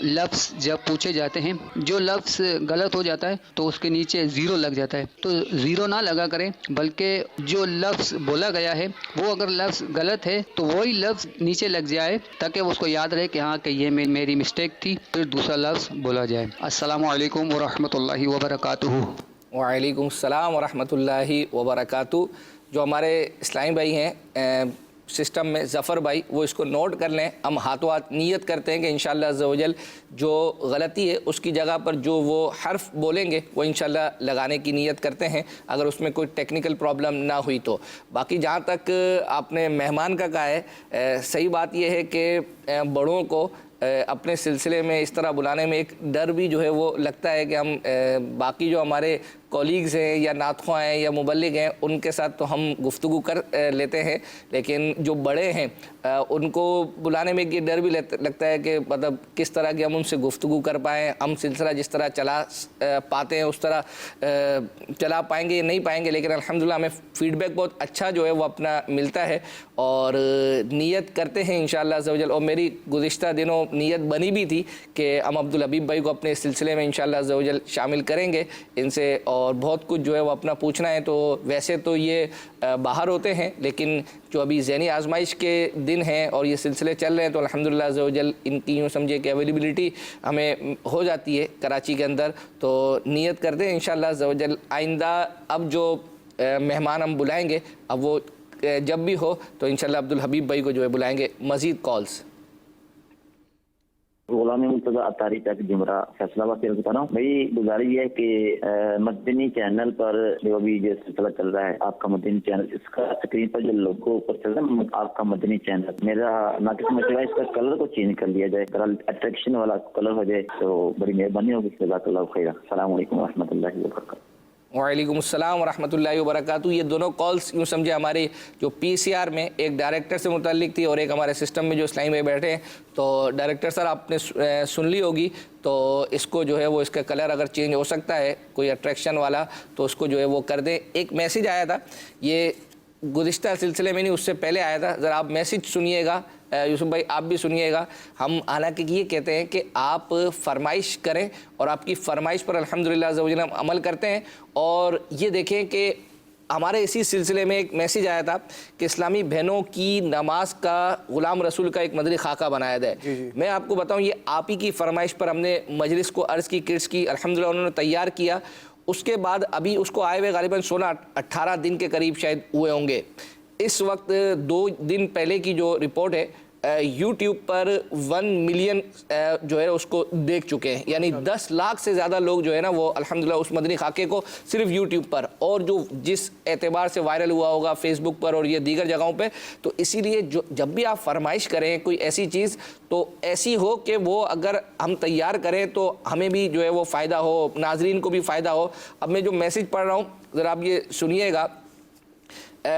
لفظ جب پوچھے جاتے ہیں، جو لفظ غلط ہو جاتا ہے تو اس کے نیچے زیرو لگ جاتا ہے. تو زیرو نہ لگا کر کریں، بلکہ جو لفظ بولا گیا ہے وہ اگر لفظ غلط ہے تو وہی لفظ نیچے لگ جائے تاکہ اس کو یاد رہے کہ ہاں کہ یہ میری مسٹیک تھی، پھر دوسرا لفظ بولا جائے۔ السلام علیکم ورحمۃ اللہ وبرکاتہ۔ وعلیکم السلام ورحمۃ اللہ وبرکاتہ۔ جو ہمارے اسلامی بھائی ہیں سسٹم میں، ظفر بھائی، وہ اس کو نوٹ کر لیں۔ ہم ہاتھوں ہاتھ نیت کرتے ہیں کہ انشاءاللہ عز و جل جو غلطی ہے اس کی جگہ پر جو وہ حرف بولیں گے وہ انشاءاللہ لگانے کی نیت کرتے ہیں، اگر اس میں کوئی ٹیکنیکل پرابلم نہ ہوئی تو۔ باقی جہاں تک آپ نے مہمان کا کہا ہے، صحیح بات یہ ہے کہ بڑوں کو اپنے سلسلے میں اس طرح بلانے میں ایک ڈر بھی جو ہے وہ لگتا ہے کہ ہم باقی جو ہمارے کولیگز ہیں یا ناطخواں ہیں یا مبلغ ہیں ان کے ساتھ تو ہم گفتگو کر لیتے ہیں، لیکن جو بڑے ہیں ان کو بلانے میں یہ ڈر بھی لگتا ہے کہ مطلب کس طرح کی ہم ان سے گفتگو کر پائیں، ہم سلسلہ جس طرح چلا پاتے ہیں اس طرح چلا پائیں گے یا نہیں پائیں گے۔ لیکن الحمدللہ ہمیں فیڈ بیک بہت اچھا جو ہے وہ اپنا ملتا ہے، اور نیت کرتے ہیں انشاءاللہ عز و جل۔ اور میری گزشتہ دنوں نیت بنی بھی تھی کہ ہم عبدالحبیب بھائی کو اپنے سلسلے میں انشاءاللہ عز و جل شامل کریں گے ان سے، اور بہت کچھ جو ہے وہ اپنا پوچھنا ہے۔ تو ویسے تو یہ باہر ہوتے ہیں، لیکن جو ابھی ذہنی آزمائش کے دن ہیں اور یہ سلسلے چل رہے ہیں تو الحمدللہ عز و جل ان کی یوں سمجھے کہ اویلیبلٹی ہمیں ہو جاتی ہے کراچی کے اندر۔ تو نیت کرتے ہیں انشاءاللہ عز و جل آئندہ اب جو مہمان ہم بلائیں گے، اب وہ جب بھی ہو تو انشاءاللہ عبدالحبیب بھائی کو جو ہے بلائیں گے۔ مزید کالز۔ غلام مرتضی اطاری چک جمرہ فیصلہ آباد سے بتا رہا ہوں بھائی، گزارش یہ ہے کہ مدنی چینل پر جو ابھی جو سلسلہ چل رہا ہے آپ کا مدنی چینل، اس کا اسکرین پر جو لوگو اوپر چل رہا ہے آپ کا مدنی چینل، میرا ناقص مشورہ اس کا کلر کو چینج کر لیا جائے، اٹریکشن والا کلر ہو جائے تو بڑی مہربانی ہوگی۔ جزاک اللہ خیر۔ السلام علیکم ورحمۃ اللہ وبرکاتہ۔ وعلیکم السلام ورحمۃ اللہ وبرکاتہ۔ یہ دونوں کالز یوں سمجھے ہمارے جو پی سی آر میں ایک ڈائریکٹر سے متعلق تھی اور ایک ہمارے سسٹم میں جو اسلامی میں بیٹھے ہیں۔ تو ڈائریکٹر سر آپ نے سن لی ہوگی، تو اس کو جو ہے وہ اس کا کلر اگر چینج ہو سکتا ہے کوئی اٹریکشن والا تو اس کو جو ہے وہ کر دیں۔ ایک میسیج آیا تھا، یہ گزشتہ سلسلے میں نہیں اس سے پہلے آیا تھا، ذرا آپ میسیج سنیے گا یوسف بھائی، آپ بھی سنیے گا۔ ہم حالانکہ یہ کہتے ہیں کہ آپ فرمائش کریں اور آپ کی فرمائش پر الحمدللہ عز و جل ہم عمل کرتے ہیں۔ اور یہ دیکھیں کہ ہمارے اسی سلسلے میں ایک میسیج آیا تھا کہ اسلامی بہنوں کی نماز کا غلام رسول کا ایک مدنی خاکہ بنایا جائے۔ میں آپ کو بتاؤں یہ آپ ہی کی فرمائش پر ہم نے مجلس کو عرض کی، کڈس کی، الحمدللہ انہوں نے تیار کیا۔ اس کے بعد ابھی اس کو آئے ہوئے غالباً 16-18 دن کے قریب شاید ہوئے ہوں گے۔ اس وقت 2 دن پہلے کی جو رپورٹ ہے یوٹیوب پر 1 ملین جو ہے اس کو دیکھ چکے ہیں، یعنی 10 لاکھ سے زیادہ لوگ جو ہے نا وہ الحمدللہ اس مدنی خاکے کو صرف یوٹیوب پر، اور جو جس اعتبار سے وائرل ہوا ہوگا فیس بک پر اور یہ دیگر جگہوں پہ۔ تو اسی لیے جب بھی آپ فرمائش کریں کوئی ایسی چیز تو ایسی ہو کہ وہ اگر ہم تیار کریں تو ہمیں بھی جو ہے وہ فائدہ ہو، ناظرین کو بھی فائدہ ہو۔ اب میں جو میسیج پڑھ رہا ہوں ذرا آپ یہ سنیے گا۔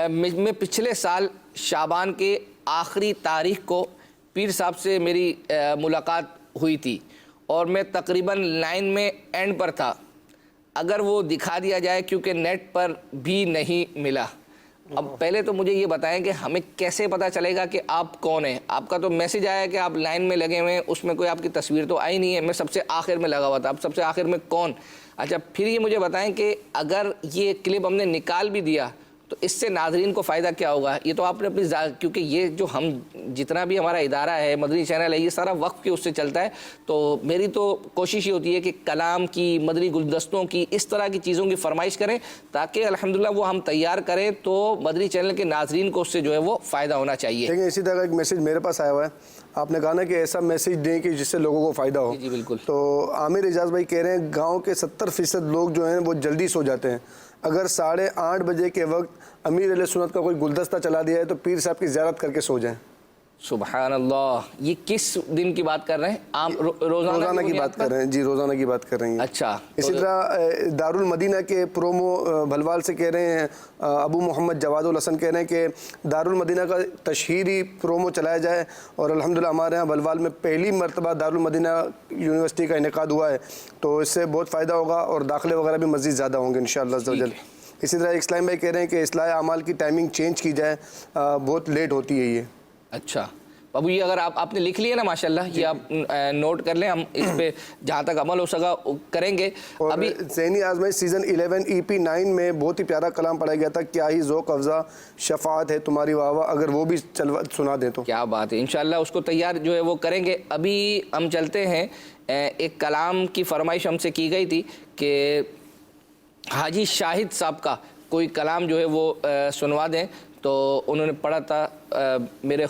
میں پچھلے سال شعبان کے آخری تاریخ کو پیر صاحب سے میری ملاقات ہوئی تھی اور میں تقریباً لائن میں اینڈ پر تھا، اگر وہ دکھا دیا جائے کیونکہ نیٹ پر بھی نہیں ملا۔ اب پہلے تو مجھے یہ بتائیں کہ ہمیں کیسے پتہ چلے گا کہ آپ کون ہیں؟ آپ کا تو میسیج آیا کہ آپ لائن میں لگے ہوئے ہیں، اس میں کوئی آپ کی تصویر تو آئی نہیں ہے، میں سب سے آخر میں لگا ہوا تھا۔ اب سب سے آخر میں کون؟ اچھا پھر یہ مجھے بتائیں کہ اگر یہ کلپ ہم نے نکال بھی دیا تو اس سے ناظرین کو فائدہ کیا ہوگا؟ یہ تو آپ نے اپنی کیونکہ یہ جو ہم جتنا بھی ہمارا ادارہ ہے مدنی چینل ہے یہ سارا وقف کے اس سے چلتا ہے، تو میری تو کوشش یہ ہوتی ہے کہ کلام کی، مدنی گلدستوں کی، اس طرح کی چیزوں کی فرمائش کریں تاکہ الحمدللہ وہ ہم تیار کریں تو مدنی چینل کے ناظرین کو اس سے جو ہے وہ فائدہ ہونا چاہیے۔ لیکن اسی طرح ایک میسیج میرے پاس آیا ہوا ہے، آپ نے کہا نا کہ ایسا میسیج دیں کہ جس سے لوگوں کو فائدہ ہو۔ جی بالکل۔ تو عامر اعجاز بھائی کہہ رہے ہیں گاؤں کے 70% لوگ جو ہیں وہ جلدی سو جاتے ہیں، اگر 8:30 بجے کے وقت امیر علیہ سنت کا کوئی گلدستہ چلا دیا ہے تو پیر صاحب کی زیارت کر کے سو جائیں۔ سبحان اللہ، یہ کس دن کی بات کر رہے ہیں؟ عام روزانہ کی بات کر رہے ہیں جی، روزانہ کی بات کر رہے ہیں۔ اچھا، اسی طرح دارالمدینہ کے پرومو بھلوال سے کہہ رہے ہیں، ابو محمد جواد الحسن کہہ رہے ہیں کہ دارالمدینہ کا تشہیری پرومو چلایا جائے، اور الحمدللہ ہمارے ہاں بھلوال میں پہلی مرتبہ دارالمدینہ یونیورسٹی کا انعقاد ہوا ہے، تو اس سے بہت فائدہ ہوگا اور داخلے وغیرہ بھی مزید زیادہ ہوں گے انشاءاللہ عز و جل۔ اسی طرح اسلام بھائی کہہ رہے ہیں کہ اصلاح اعمال کی ٹائمنگ چینج کی جائے، بہت لیٹ ہوتی ہے یہ۔ اچھا، ابو یہ اگر آپ نے لکھ لیا نا ماشاءاللہ، یہ آپ نوٹ کر لیں، ہم اس پہ جہاں تک عمل ہو سکا کریں گے. ابھی ذہنی آزمائش سیزن 11 EP 9 میں بہت ہی پیارا کلام پڑھا گیا تھا، کیا ہی ذوق افزا شفاعت ہے تمہاری واہ واہ، اگر وہ بھی سنا دیں تو کیا بات ہے. انشاءاللہ اس کو تیار جو ہے وہ کریں گے. ابھی ہم چلتے ہیں، ایک کلام کی فرمائش ہم سے کی گئی تھی کہ حاجی شاہد صاحب کا کوئی کلام جو ہے وہ سنوا دیں. تو انہوں نے پڑھا تھا میرے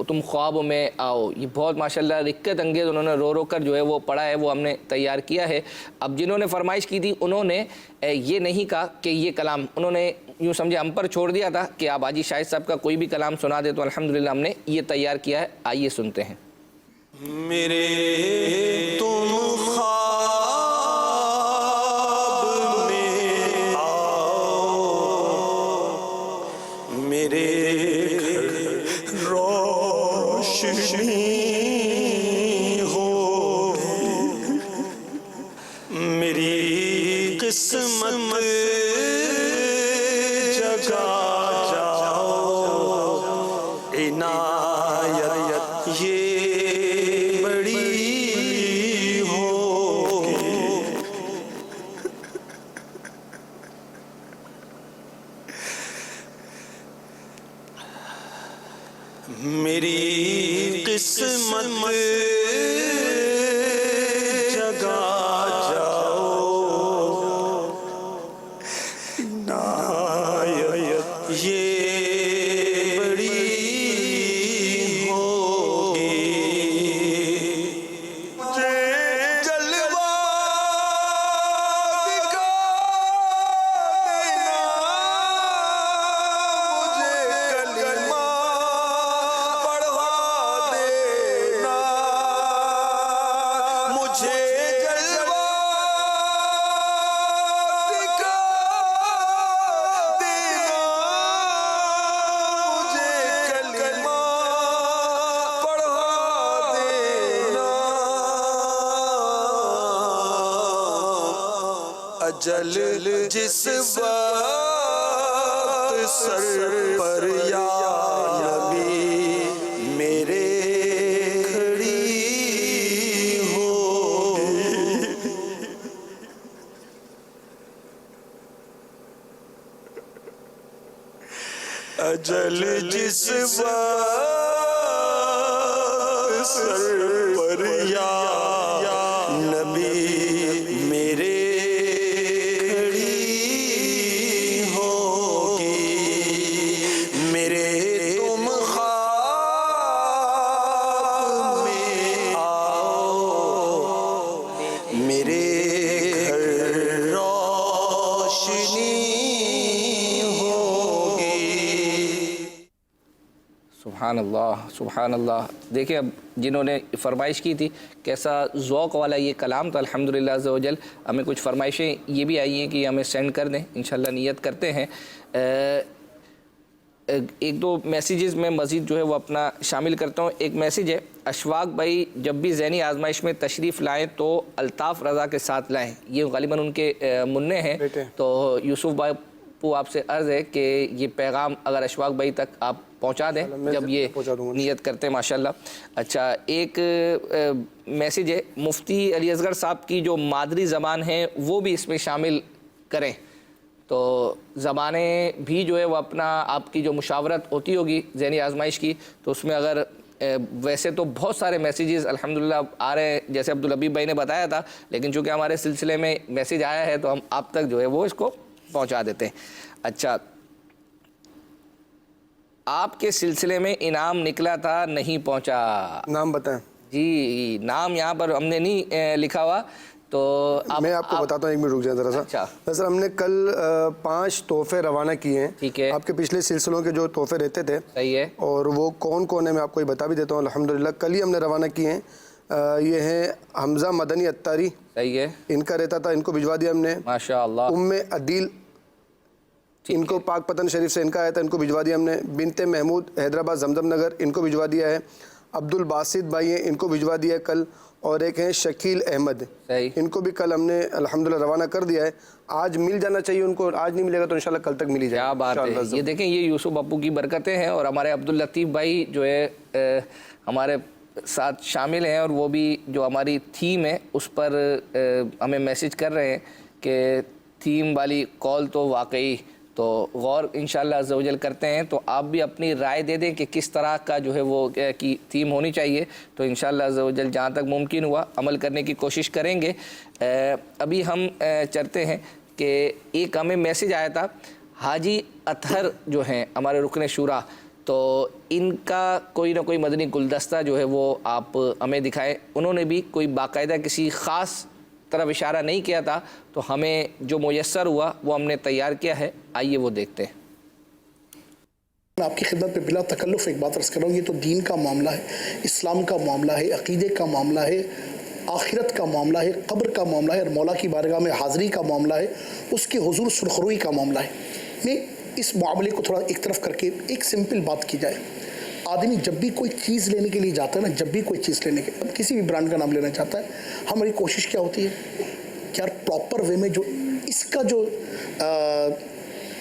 تم خواب میں آؤ. یہ بہت ماشاءاللہ رقت انگیز انہوں نے رو رو کر جو ہے وہ پڑھا ہے، وہ ہم نے تیار کیا ہے. اب جنہوں نے فرمائش کی تھی انہوں نے یہ نہیں کہا کہ یہ کلام، انہوں نے یوں سمجھے ہم پر چھوڑ دیا تھا کہ آپ حاجی شاہد صاحب کا کوئی بھی کلام سنا دے. تو الحمدللہ ہم نے یہ تیار کیا ہے. آئیے سنتے ہیں. میرے تم خواب میں آؤ، میرے روشنی ہو، میری قسمت جگا جاؤ، عنایت یہ بڑی ہوگی. میری قسمت جگا جاؤ، عنایت یہ بڑی ہوگی. مجھے جلوہ دکھا دینا، مجھے کلمہ پڑھا دینا، مجھے جلوہ دکھا دینا، مجھے کلمہ پڑھا دینا. اجل جس وقت سر پر یا نبی میرے کھڑی ہوگی، اجل جس وقت سر پر یا نبی میرے کھڑی ہوگی. میرے تم خواب میں آؤ، میرے گھر روشنی ہوگی. سبحان اللہ سبحان اللہ. دیکھیں اب جنہوں نے فرمائش کی تھی کیسا ذوق والا یہ کلام تھا. الحمدللہ عز و جل ہمیں کچھ فرمائشیں یہ بھی آئی ہیں کہ ہمیں سینڈ کر دیں، انشاءاللہ نیت کرتے ہیں. ایک دو میسیجز میں مزید جو ہے وہ اپنا شامل کرتا ہوں. ایک میسیج ہے، اشفاق بھائی جب بھی ذہنی آزمائش میں تشریف لائیں تو الطاف رضا کے ساتھ لائیں. یہ غالباً ان کے منع ہیں. تو یوسف بھائی آپ سے عرض ہے کہ یہ پیغام اگر اشفاق بھائی تک آپ پہنچا دیں جب یہ نیت کرتے ہیں ماشاءاللہ. اچھا ایک میسیج ہے، مفتی علی اصغر صاحب کی جو مادری زبان ہے وہ بھی اس میں شامل کریں. تو زبانیں بھی جو ہے وہ اپنا آپ کی جو مشاورت ہوتی ہوگی ذہنی آزمائش کی، تو اس میں اگر ویسے تو بہت سارے میسیجز الحمدللہ آ رہے ہیں جیسے عبدالحبیب بھائی نے بتایا تھا، لیکن چونکہ ہمارے سلسلے میں میسیج آیا ہے تو ہم آپ تک جو ہے وہ اس کو پہنچا دیتے ہیں. اچھا آپ کے سلسلے میں انعام نکلا تھا نہیں پہنچا، نام بتائیں. جی نام یہاں پر ہم نے نہیں لکھا ہوا تو میں آپ کو بتاتا ہوں، ایک منٹ رک جائیں ذرا سا. اچھا سر ہم نے کل 5 تحفے روانہ کیے ہیں. ٹھیک ہے. آپ کے پچھلے سلسلوں کے جو تحفے رہتے تھے صحیح ہے، اور وہ کون کون ہیں میں آپ کو بتا بھی دیتا ہوں. الحمدللہ کل ہی ہم نے روانہ کیے ہیں. یہ ہیں حمزہ مدنی اتاری، صحیح ہے، ان کا رہتا تھا، ان کو بھجوا دیا ہم نے. ماشاءاللہ. عدیل، ان کو پاک پتن شریف سے ان کا آیا تھا، ان کو بھجوا دیا ہم نے. بنت محمود حیدرآباد زمزم نگر، ان کو بھجوا دیا ہے. عبد الباسط بھائی ہیں، ان کو بھجوا دیا ہے کل، اور ایک ہیں شکیل احمد، ان کو بھی کل ہم نے الحمدللہ روانہ کر دیا ہے. آج مل جانا چاہیے ان کو، آج نہیں ملے گا تو انشاءاللہ کل تک مل ہی جائے گا. کیا بات ہے. یہ دیکھیں یہ یوسف ابو کی برکتیں ہیں، اور ہمارے عبداللطیف بھائی جو ہے ہمارے ساتھ شامل ہیں، اور وہ بھی جو ہماری تھیم ہے اس پر ہمیں میسج کر رہے ہیں کہ تھیم والی کال تو واقعی تو غور انشاءاللہ عز و جل کرتے ہیں. تو آپ بھی اپنی رائے دے دیں کہ کس طرح کا جو ہے وہ کی تھیم ہونی چاہیے، تو انشاءاللہ عز و جل جہاں تک ممکن ہوا عمل کرنے کی کوشش کریں گے. ابھی ہم چلتے ہیں کہ ایک ہمیں میسج آیا تھا حاجی اطہر جو ہیں ہمارے رکن شورا، تو ان کا کوئی نہ کوئی مدنی گلدستہ جو ہے وہ آپ ہمیں دکھائیں. انہوں نے بھی کوئی باقاعدہ کسی خاص طرف اشارہ نہیں کیا تھا، تو ہمیں جو میسر ہوا وہ ہم نے تیار کیا ہے. آئیے وہ دیکھتے ہیں. میں آپ کی خدمت پہ بلا تکلف ایک بات عرض کر رہا ہوں. یہ تو دین کا معاملہ ہے، اسلام کا معاملہ ہے، عقیدے کا معاملہ ہے، آخرت کا معاملہ ہے، قبر کا معاملہ ہے، اور مولا کی بارگاہ میں حاضری کا معاملہ ہے، اس کے حضور سرخروئی کا معاملہ ہے. میں اس معاملے کو تھوڑا ایک طرف کر کے ایک سمپل بات کی جائے. آدمی جب بھی کوئی چیز لینے کے لیے جاتا ہے نا، جب بھی کوئی چیز لینے کے کسی بھی برانڈ کا نام لینا چاہتا ہے، ہماری کوشش کیا ہوتی ہے کہ یار پراپر وے میں جو اس کا جو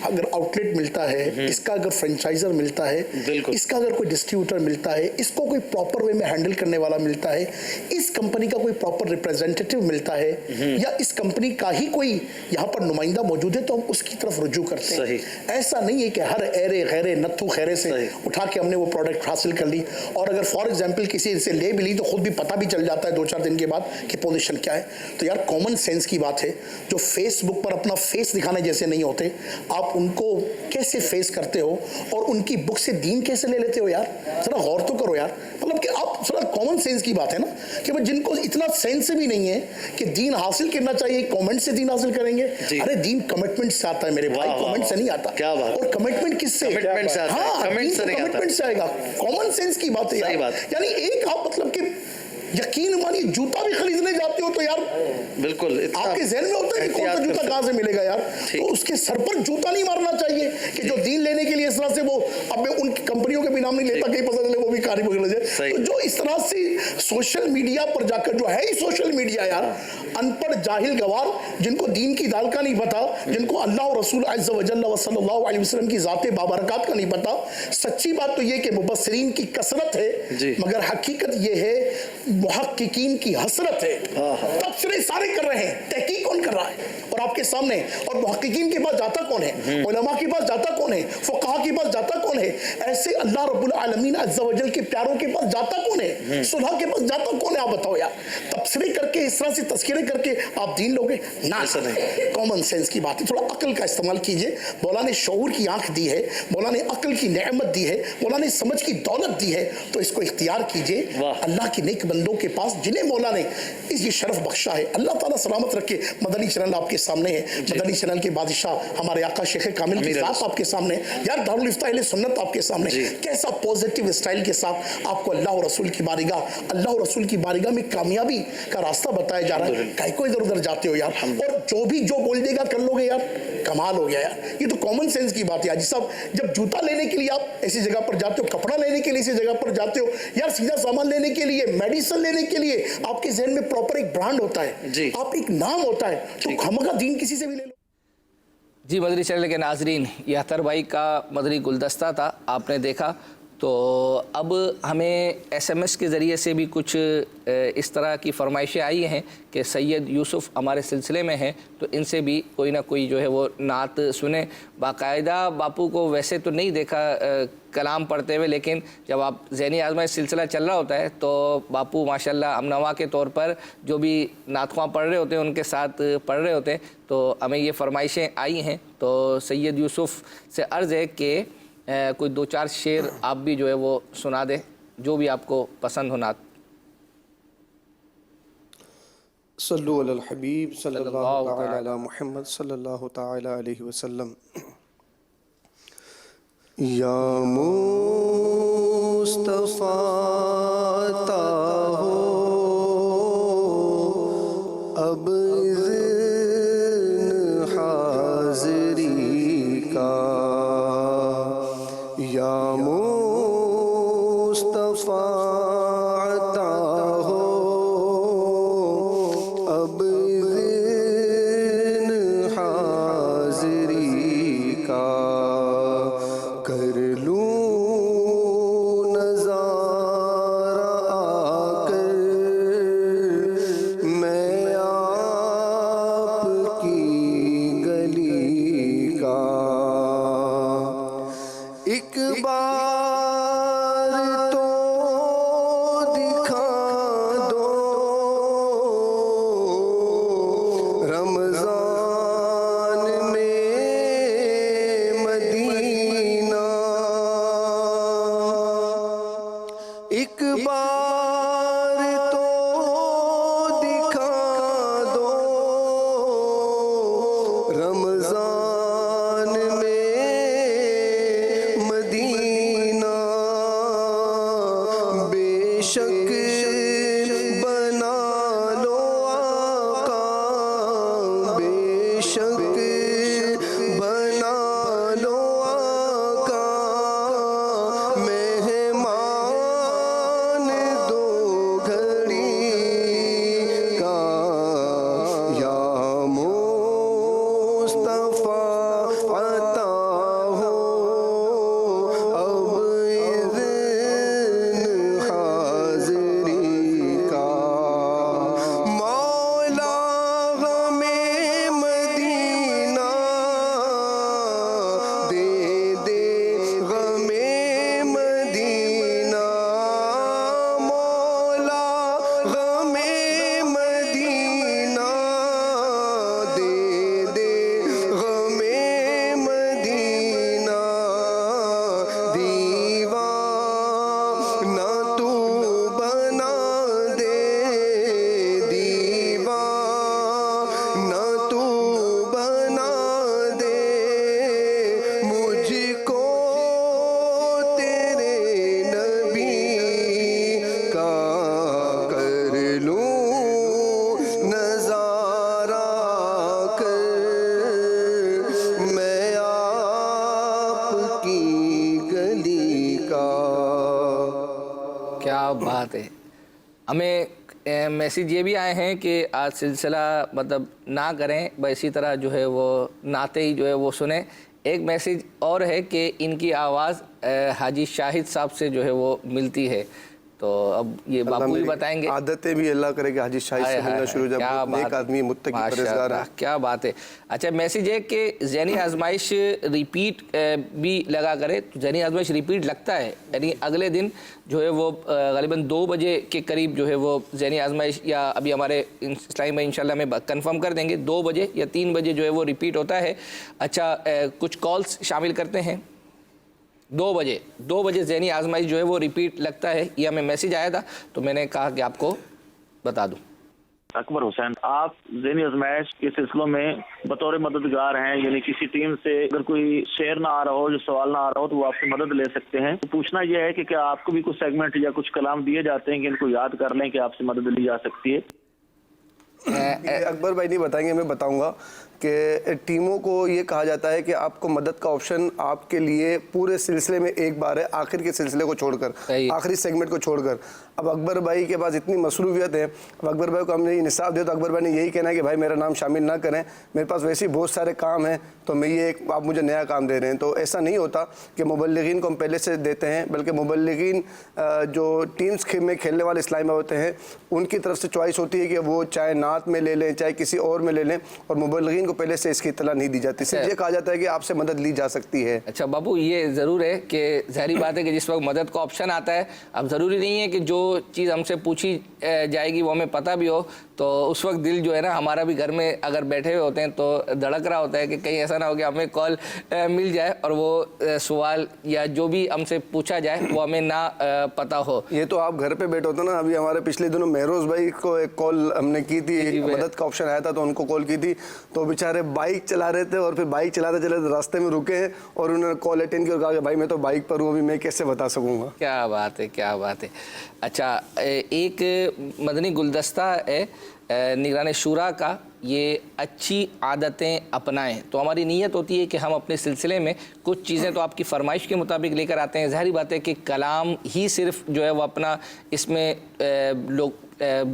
اگر آؤٹ لیٹ ملتا ہے، اس کا اگر فرینچائزر ملتا ہے، اس کا اگر کوئی ڈسٹریبیوٹر ملتا ہے، اس کو کوئی پراپر وے میں ہینڈل کرنے والا ملتا ہے، اس کمپنی کا کوئی پراپر ریپریزنٹیٹیو ملتا ہے، یا اس کمپنی کا ہی کوئی یہاں پر نمائندہ موجود ہے، تو ہم اس کی طرف رجوع کرتے ہیں. ایسا نہیں ہے کہ ہر ایرے غیرے نتھو خیرے سے اٹھا کے ہم نے وہ پروڈکٹ حاصل کر لی، اور اگر فار ایگزامپل کسی سے لے بھی لی تو خود بھی پتہ بھی چل جاتا ہے 2-4 دن کے بعد کہ پوزیشن کیا ہے. تو یار کامن سینس کی بات ہے. جو فیس بک پر اپنا فیس دکھانے جیسے نہیں ہوتے، آپ ان کو کیسے فیس کرتے ہو اور ان کی بک سے دین کیسے لے لیتے ہو؟ یار ذرا غور تو کرو یار. مطلب کہ آپ ذرا کامن سینس کی بات ہے نا، کہ جن کو اتنا سینس بھی نہیں ہے کہ دین حاصل کرنا چاہیے کامنٹ سے دین حاصل کریں گے. ارے دین کمٹمنٹ سے آتا ہے میرے بھائی، کامنٹ سے نہیں آتا. اور کمٹمنٹ کس سے؟ کمٹمنٹ سے آئے گا. کامن سینس کی بات ہے یار. یعنی ایک آپ مطلب کہ یقین مانیے جوتا بھی خریدنے جاتے ہو تو یار بالکل آپ کے ذہن میں ہوتا ہے کہ کون سا جوتا کہاں سے ملے گا یار. تو اس کے سر پر جوتا نہیں مارنا چاہیے کہ جو دین لینے کے لیے اس طرح سے وہ اب میں ان کمپنیوں کے بھی نام نہیں لیتا کہ پتہ چلے وہ بھی کاری پکڑ جائے. تو جو اس طرح سے سوشل میڈیا پر جا کر جو ہے ہی سوشل میڈیا یار، ان پڑھ جاہل گوار جن کو دین کی دال کا نہیں پتا، جن کو اللہ اور رسول عز و جل و صلی اللہ علیہ وسلم کی ذات بابرکات کا نہیں پتا. سچی بات تو یہ کہ مبصرین کی کثرت ہے، مگر حقیقت یہ ہے محققین کی حسرت ہے. تبصرے سارے کر رہے ہیں، تحقیق کون کر رہا ہے اور آپ کے سامنے؟ اور محققین کے پاس جاتا کون ہے؟ علماء کے پاس جاتا کون ہے؟ فقہاء کے پاس جاتا کون ہے؟ ایسے اللہ رب العالمین عز و جل کے پیاروں کے پاس جاتا کون ہے؟ صلحاء کے پاس جاتا کون ہے؟ آپ بتاؤ یار. تبصرے کر کے اس طرح سے تذکرے کر کے آپ دین لوگے نہ. کامن سینس کی بات ہے، تھوڑا عقل کا استعمال کیجئے. مولا نے شعور کی آنکھ دی ہے، مولا نے عقل کی نعمت دی ہے، مولا نے سمجھ کی دولت دی ہے، تو اس کو اختیار کیجئے. اللہ کے نیک بندوں کے پاس جنہیں مولا نے یہ شرف بخشا ہے، اللہ تعالیٰ سلامت رکھے. مدنی چینل آپ کے سامنے ہے، مدنی چینل کے بادشاہ ہمارے آقا شیخ کامل کی ذات آپ کے سامنے، یار دارالفتاح اہل سنت آپ کے سامنے. کیسا پوزیٹیو اسٹائل کے ساتھ آپ کو اللہ اور رسول کی بارگاہ، اللہ اور رسول کی بارگاہ میں کامیابی کا راستہ بتایا جا رہا ہے. کہیں کو ادھر ادھر جاتے ہو یار، اور جو بھی جو بول دے گا کر لو گے یار. کمال ہو گیا یار. یہ تو کامن سینس کی بات ہے حاجی صاحب. جب جوتا لینے کے لیے آپ ایسی جگہ پر جاتے ہو، کپڑا لینے کے لیے ایسی جگہ پر جاتے ہو یار، سیدھا سامان لینے کے لیے، میڈیسن لینے کے لیے آپ کے ذہن میں پراپر ایک برانڈ ہوتا ہے، آپ ایک نام ہوتا ہے. تو ہمارا دین کسی سے بھی لے لو. جی مدنی چینل کے ناظرین، یہ اطہر بھائی کا مدنی گلدستہ تھا، آپ نے دیکھا. تو اب ہمیں ایس ایم ایس کے ذریعے سے بھی کچھ اس طرح کی فرمائشیں آئی ہیں کہ سید یوسف ہمارے سلسلے میں ہیں، تو ان سے بھی کوئی نہ کوئی جو ہے وہ نعت سنیں. باقاعدہ باپو کو ویسے تو نہیں دیکھا کلام پڑھتے ہوئے، لیکن جب آپ ذہنی آزمائش سلسلہ چل رہا ہوتا ہے تو باپو ماشاءاللہ ہمنوا کے طور پر جو بھی نعت خواں پڑھ رہے ہوتے ہیں ان کے ساتھ پڑھ رہے ہوتے ہیں. تو ہمیں یہ فرمائشیں آئی ہیں، تو سید یوسف سے عرض ہے کہ کوئی 2-4 شعر آپ بھی جو ہے وہ سنا دیں، جو بھی آپ کو پسند ہو نعت. صلو علی الحبیب صلی اللہ تعالی علی محمد صلی اللہ تعالی علیہ وسلم. یا مصطفیٰ تا ہو اب اذن حاضری کا، یا مصطفیٰ ہمیں میسیج یہ بھی آئے ہیں کہ آج سلسلہ مطلب نہ کریں، بس اسی طرح جو ہے وہ نعتیں ہی جو ہے وہ سنیں۔ ایک میسیج اور ہے کہ ان کی آواز حاجی شاہد صاحب سے جو ہے وہ ملتی ہے، تو اب یہ باپو بھی بتائیں گے۔ عادتیں بھی اللہ کرے کہ حاجی شاہد سے ملنا شروع ہو جائے، نیک آدمی متقی پرہیزگار ہے۔ کیا بات ہے۔ اچھا میسیج ہے کہ ذہنی آزمائش ریپیٹ بھی لگا کرے۔ ذہنی آزمائش ریپیٹ لگتا ہے، یعنی اگلے دن جو ہے وہ غالباً 2 بجے کے قریب جو ہے وہ ذہنی آزمائش، یا ابھی ہمارے اسلامی بھائی انشاءاللہ ہمیں کنفرم کر دیں گے، 2 بجے یا 3 بجے جو ہے وہ ریپیٹ ہوتا ہے۔ اچھا کچھ کالز شامل کرتے ہیں۔ 2 بجے ذہنی آزمائش جو ہے وہ ریپیٹ لگتا ہے، یہ ہمیں میسیج آیا تھا تو میں نے کہا کہ آپ کو بتا دوں۔ اکبر حسین، آپ ذہنی آزمائش کے سلسلوں میں بطور مددگار ہیں، یعنی کسی ٹیم سے اگر کوئی شعر نہ آ رہا ہو، جو سوال نہ آ رہا ہو، تو وہ آپ سے مدد لے سکتے ہیں۔ تو پوچھنا یہ ہے کہ کیا آپ کو بھی کچھ سیگمنٹ یا کچھ کلام دیے جاتے ہیں کہ ان کو یاد کر لیں کہ آپ سے مدد لی جا سکتی ہے؟ اکبر بھائی نہیں بتائیں گے، میں بتاؤں گا کہ ٹیموں کو یہ کہا جاتا ہے کہ آپ کو مدد کا آپشن آپ کے لیے پورے سلسلے میں ایک بار ہے، آخر کے سلسلے کو چھوڑ کر، آخری سیگمنٹ کو چھوڑ کر۔ اب اکبر بھائی کے پاس اتنی مصروفیت ہے، اب اکبر بھائی کو ہم نے نصاب دیا تو اکبر بھائی نے یہی کہنا ہے کہ بھائی میرا نام شامل نہ کریں، میرے پاس ویسے ہی بہت سارے کام ہیں، تو میں یہ آپ مجھے نیا کام دے رہے ہیں۔ تو ایسا نہیں ہوتا کہ مبلغین کو ہم پہلے سے دیتے ہیں، بلکہ مبلغین جو ٹیمز میں کھیلنے والے اسلامی میں ہوتے ہیں ان کی طرف سے چوائس ہوتی ہے کہ وہ چاہے نعت میں لے لیں چاہے کسی اور میں لے لیں، اور مبلغین کو پہلے سے اس کی اطلاع نہیں دی جاتی، صرف یہ کہا جاتا ہے کہ آپ سے مدد لی جا سکتی ہے۔ اچھا باپو، یہ ضرور ہے کہ ظاہری بات ہے کہ جس وقت مدد کا آپشن آتا ہے، اب ضروری نہیں ہے کہ جو چیز ہم سے پوچھی جائے گی وہ ہمیں پتہ بھی ہو، تو اس وقت دل جو ہے نا ہمارا بھی گھر میں اگر بیٹھے ہوئے ہوتے ہیں تو دھڑک رہا ہوتا ہے کہ کہیں ایسا نہ ہو کہ ہمیں کال مل جائے اور وہ سوال یا جو بھی ہم سے پوچھا جائے وہ ہمیں نہ پتہ ہو۔ یہ تو آپ گھر پہ بیٹھے ہوتے نا، ابھی ہمارے پچھلے دنوں مہروز بھائی کو ایک کال ہم نے کی تھی، مدد کا آپشن آیا تھا تو ان کو کال کی تھی، تو بیچارے بائک چلا رہے تھے اور پھر بائک چلاتے چلاتے راستے میں رکے ہیں اور انہوں نے کال اٹینڈ کی اور کہا کہ بھائی میں تو بائک پر ہوں، ابھی میں کیسے بتا سکوں گا۔ کیا بات ہے، کیا بات ہے۔ اچھا ایک مدنی گلدستہ ہے نگران شورا کا، یہ اچھی عادتیں اپنائیں، تو ہماری نیت ہوتی ہے کہ ہم اپنے سلسلے میں کچھ چیزیں تو آپ کی فرمائش کے مطابق لے کر آتے ہیں۔ ظاہری بات ہے کہ کلام ہی صرف جو ہے وہ اپنا اس میں لوگ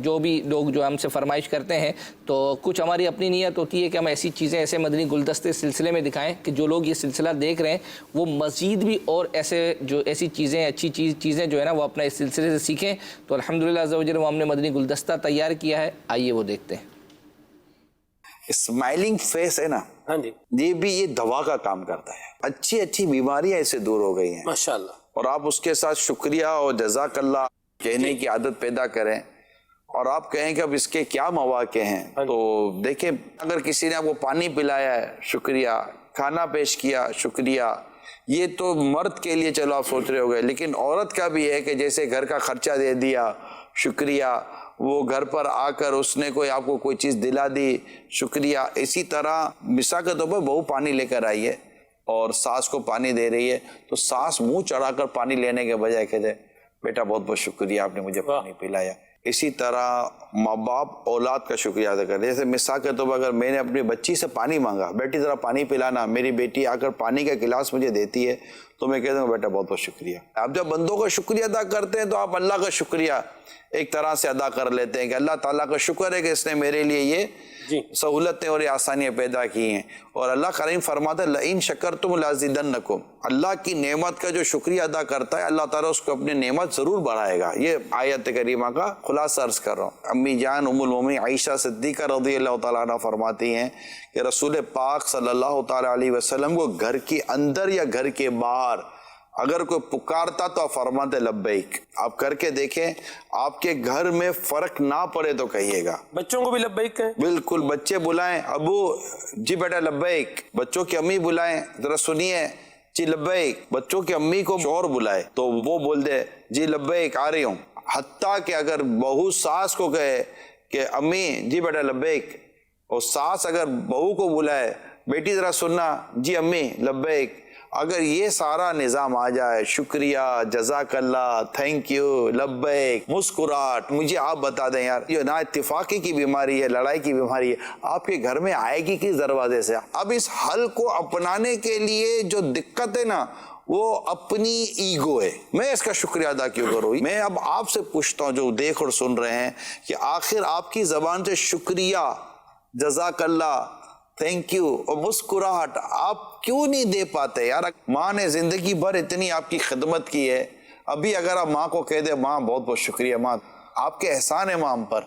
جو بھی لوگ جو ہم سے فرمائش کرتے ہیں، تو کچھ ہماری اپنی نیت ہوتی ہے کہ ہم ایسی چیزیں ایسے مدنی گلدستے سلسلے میں دکھائیں کہ جو لوگ یہ سلسلہ دیکھ رہے ہیں وہ مزید بھی اور ایسی چیزیں اچھی چیزیں جو ہے نا وہ اپنا اس سلسلے سے سیکھیں۔ تو الحمدللہ عز و جل وہ ہم نے مدنی گلدستہ تیار کیا ہے، آئیے وہ دیکھتے ہیں۔ اسمائلنگ فیس ہے نا، یہ بھی یہ دوا کا کام کرتا ہے، اچھی اچھی بیماریاں اس سے دور ہو گئی ہیں ماشاءاللہ، اور آپ اس کے ساتھ شکریہ اور جزاک اللہ کہنے کی عادت پیدا کریں، اور آپ کہیں کہ اب اس کے کیا مواقع ہیں، تو دیکھیں اگر کسی نے آپ کو پانی پلایا ہے شکریہ، کھانا پیش کیا شکریہ، یہ تو مرد کے لیے چلو آپ سوچ رہے ہو گئے، لیکن عورت کا بھی ہے کہ جیسے گھر کا خرچہ دے دیا شکریہ، وہ گھر پر آ کر اس نے آپ کو کوئی چیز دلا دی شکریہ۔ اسی طرح مثال کے طور پر بہو پانی لے کر آئی ہے اور ساس کو پانی دے رہی ہے، تو ساس منہ چڑھا کر پانی لینے کے بجائے کہتے بیٹا بہت بہت شکریہ آپ نے مجھے پانی پلایا۔ اسی طرح ماں باپ اولاد کا شکریہ ادا کرتے، جیسے مثال کے طور پر اگر میں نے اپنی بچی سے پانی مانگا، بیٹی ذرا پانی پلانا، میری بیٹی آ کر پانی کا گلاس مجھے دیتی ہے تو میں کہتا ہوں بیٹا بہت بہت شکریہ۔ آپ جب بندوں کا شکریہ ادا کرتے ہیں تو آپ اللہ کا شکریہ ایک طرح سے ادا کر لیتے ہیں کہ اللہ تعالیٰ کا شکر ہے کہ اس نے میرے لیے یہ سہولتیں اور یہ آسانیاں پیدا کی ہیں، اور اللہ کریم فرماتا ہے لئن شکرتم لازیدنکم، اللہ کی نعمت کا جو شکریہ ادا کرتا ہے اللہ تعالیٰ اس کو اپنی نعمت ضرور بڑھائے گا۔ یہ آیت کریمہ کا خلاصہ عرض کر رہا ہوں۔ امی جان ام المومنین عائشہ صدیقہ رضی اللہ تعالیٰ عنہ فرماتی ہیں کہ رسول پاک صلی اللہ تعالیٰ علیہ وسلم کو گھر کے اندر یا گھر کے باہر اگر کوئی پکارتا تو آپ فرماتے لبیک۔ آپ کر کے دیکھیں، آپ کے گھر میں فرق نہ پڑے تو کہیے گا۔ بچوں کو بھی لبیک کہیں، بالکل، بچے بلائیں ابو جی بیٹا لبیک، بچوں کی امی بلائیں ذرا سنیے جی لبیک، بچوں کی امی کو شوہر بلائے تو وہ بول دے جی لبیک آ رہی ہوں، حتیٰ کہ اگر بہو ساس کو کہے کہ امی جی بیٹا لبیک، اور ساس اگر بہو کو بلائے بیٹی ذرا سننا جی امی لبیک، اگر یہ سارا نظام آ جائے، شکریہ جزاک اللہ تھینک یو لبیک مسکراہٹ، مجھے آپ بتا دیں یار یہ نا اتفاقی کی بیماری ہے، لڑائی کی بیماری ہے، آپ کے گھر میں آئے گی کس دروازے سے؟ اب اس حل کو اپنانے کے لیے جو دقت ہے نا وہ اپنی ایگو ہے. میں اس کا شکریہ ادا کیوں کروں؟ میں اب آپ سے پوچھتا ہوں جو دیکھ اور سن رہے ہیں کہ آخر آپ کی زبان سے شکریہ، جزاک اللہ، تھینک یو اور مسکراہٹ آپ کیوں نہیں دے پاتے یار؟ ماں نے زندگی بھر اتنی آپ کی خدمت کی ہے، ابھی اگر آپ ماں کو کہہ دیں ماں بہت بہت شکریہ، ماں آپ کے احسان ہے ماں ہم پر،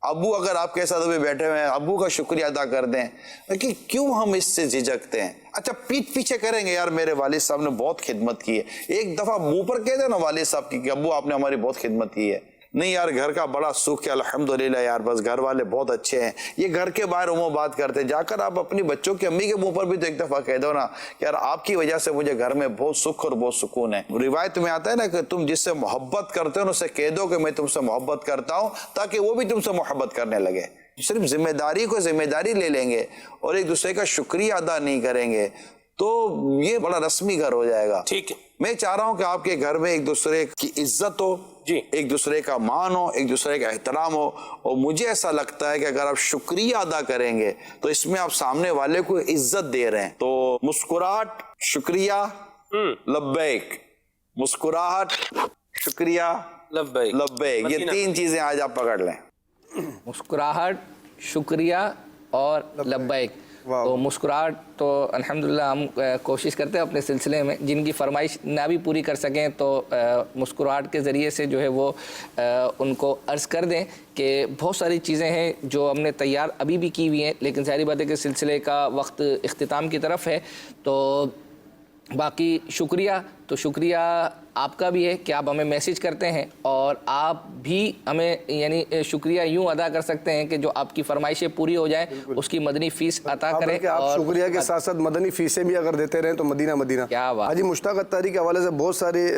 ابو اگر آپ کے ساتھ ابھی بیٹھے ہوئے ہیں ابو کا شکریہ ادا کر دیں، لیکن کیوں ہم اس سے جھجکتے ہیں؟ اچھا پیٹھ پیچھے کریں گے یار میرے والد صاحب نے بہت خدمت کی ہے، ایک دفعہ منہ پر کہہ دیں نا والد صاحب کی کہ ابو آپ نے ہماری بہت خدمت کی ہے. نہیں یار گھر کا بڑا سکھ ہے الحمدللہ یار، بس گھر والے بہت اچھے ہیں، یہ گھر کے باہر وہ بات کرتے. جا کر آپ اپنی بچوں کی امی کے منہ پر بھی تو ایک دفعہ کہہ دو نا کہ یار آپ کی وجہ سے مجھے گھر میں بہت سکھ اور بہت سکون ہے. روایت میں آتا ہے نا کہ تم جس سے محبت کرتے ہو اسے کہہ دو کہ میں تم سے محبت کرتا ہوں، تاکہ وہ بھی تم سے محبت کرنے لگے. صرف ذمہ داری کو ذمہ داری لے لیں گے اور ایک دوسرے کا شکریہ ادا نہیں کریں گے تو یہ بڑا رسمی گھر ہو جائے گا. ٹھیک ہے، میں چاہ رہا ہوں کہ آپ کے گھر میں ایک دوسرے کی عزت ہو، ایک دوسرے کا مان ہو، ایک دوسرے کا احترام ہو. اور مجھے ایسا لگتا ہے کہ اگر آپ شکریہ ادا کریں گے تو اس میں آپ سامنے والے کو عزت دے رہے ہیں. تو مسکراہٹ، شکریہ، لبیک. مسکراہٹ، شکریہ، لبیک. لبیک، یہ تین چیزیں آج آپ پکڑ لیں. مسکراہٹ، شکریہ اور لبیک. تو مسکراہٹ تو الحمدللہ ہم کوشش کرتے ہیں اپنے سلسلے میں جن کی فرمائش نہ بھی پوری کر سکیں تو مسکراہٹ کے ذریعے سے جو ہے وہ ان کو عرض کر دیں کہ بہت ساری چیزیں ہیں جو ہم نے تیار ابھی بھی کی ہوئی ہیں، لیکن ظاہری بات ہے کہ سلسلے کا وقت اختتام کی طرف ہے. تو باقی شکریہ تو شکریہ آپ کا بھی ہے کہ آپ ہمیں میسیج کرتے ہیں اور آپ بھی ہمیں یعنی شکریہ یوں ادا کر سکتے ہیں کہ جو آپ کی فرمائشیں پوری ہو جائیں اس کی مدنی فیس عطا کریں. آپ شکریہ کے ساتھ ساتھ مدنی فیسیں بھی اگر دیتے رہیں تو مدینہ مدینہ. کیا بات. حاجی مشتاق اتاری کے حوالے سے بہت سارے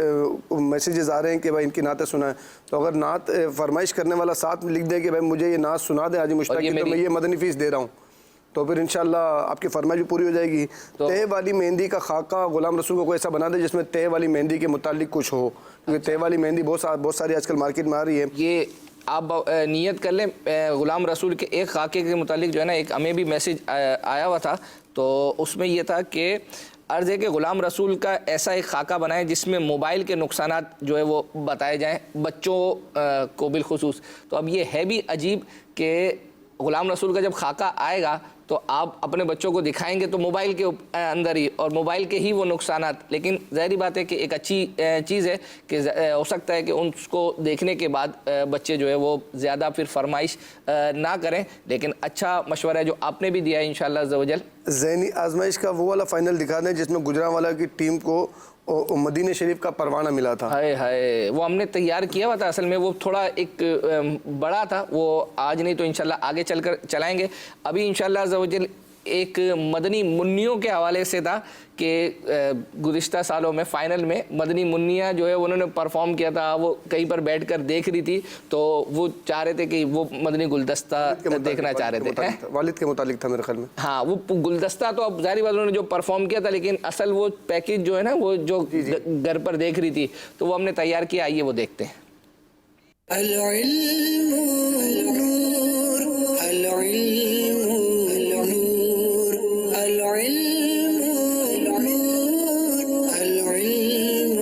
میسیجز آ رہے ہیں کہ بھائی ان کی نعتیں سنائیں، تو اگر نعت فرمائش کرنے والا ساتھ میں لکھ دے کہ بھائی مجھے یہ نعت سنا دے حاجی مشتاق کی تو میں یہ مدنی فیس دے رہا ہوں، تو پھر انشاءاللہ آپ کی فرمائش بھی پوری ہو جائے گی. تہ والی مہندی کا خاکہ غلام رسول کو کوئی ایسا بنا دے جس میں تہ والی مہندی کے متعلق کچھ ہو، کیونکہ تہ والی مہندی بہت ساری آج کل مارکیٹ میں آ رہی ہے. یہ آپ نیت کر لیں. غلام رسول کے ایک خاکے کے متعلق جو ہے نا ایک ہمیں بھی میسیج آیا ہوا تھا، تو اس میں یہ تھا کہ عرض ہے کہ غلام رسول کا ایسا ایک خاکہ بنائیں جس میں موبائل کے نقصانات جو ہے وہ بتائے جائیں بچوں کو بالخصوص. تو اب یہ ہے بھی عجیب کہ غلام رسول کا جب خاکہ آئے گا تو آپ اپنے بچوں کو دکھائیں گے تو موبائل کے اندر ہی اور موبائل کے ہی وہ نقصانات. لیکن ظاہری بات ہے کہ ایک اچھی چیز ہے کہ ہو سکتا ہے کہ اس کو دیکھنے کے بعد بچے جو ہے وہ زیادہ پھر فرمائش نہ کریں، لیکن اچھا مشورہ ہے جو آپ نے بھی دیا ہے انشاءاللہ عز و جل. ذہنی آزمائش کا وہ والا فائنل دکھا دیں جس میں گجرانوالہ کی ٹیم کو مدینہ شریف کا پروانہ ملا تھا. ہائے وہ ہم نے تیار کیا ہوا تھا، اصل میں وہ تھوڑا ایک بڑا تھا، وہ آج نہیں تو انشاءاللہ آگے چل کر چلائیں گے. ابھی انشاءاللہ عز و جل ایک مدنی منیوں کے حوالے سے تھا کہ گزشتہ سالوں میں فائنل میں مدنی منیاں جو ہے انہوں نے پرفارم کیا تھا، وہ کہیں پر بیٹھ کر دیکھ رہی تھی تو وہ چاہ رہے تھے کہ وہ مدنی گلدستہ دیکھنا چاہ رہے تھے. والد کے متعلق تھا میرے خیال میں. ہاں وہ گلدستہ تو اب ظاہری بات انہوں نے جو پرفارم کیا تھا، لیکن اصل وہ پیکیج جو ہے نا وہ جو گھر پر دیکھ رہی تھی تو وہ ہم نے تیار کیا. آئیے وہ دیکھتے ہیں. العلم نور، العلم نور، العلم نور، العلم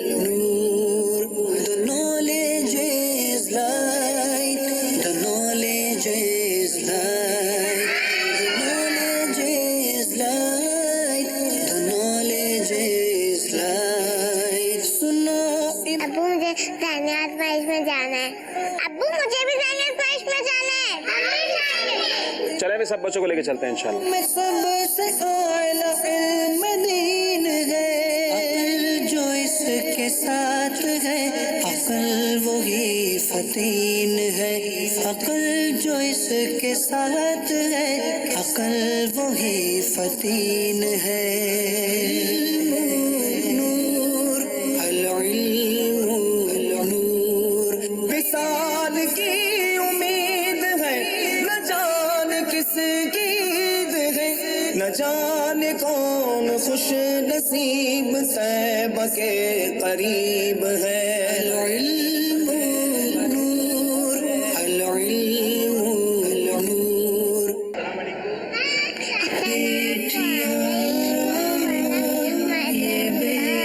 نور. The knowledge is light, the knowledge is light, the knowledge is light, the knowledge is light. سنو ابو مجھے ذہنیات فائش میں جانا ہے. ابو مجھے بھی ذہنیات فائش میں جانا ہے. چلیں بھی سب بچوں کو لے کے چلتے ہیں انشاءاللہ. میں سب سے اعلیٰ علم دین ہے، عقل جو اس کے ساتھ ہے، عقل وہی فتین ہے، عقل جو اس کے ساتھ ہے، عقل وہی فتین ہے. نور، العلم نور، وصال کی امید ہے، نہ جان کس کی عید ہے، نہ جانے کون خوش نصیب صحبہ کے قریب ہے. العلم نور، العلم نور. بیٹیاں یہ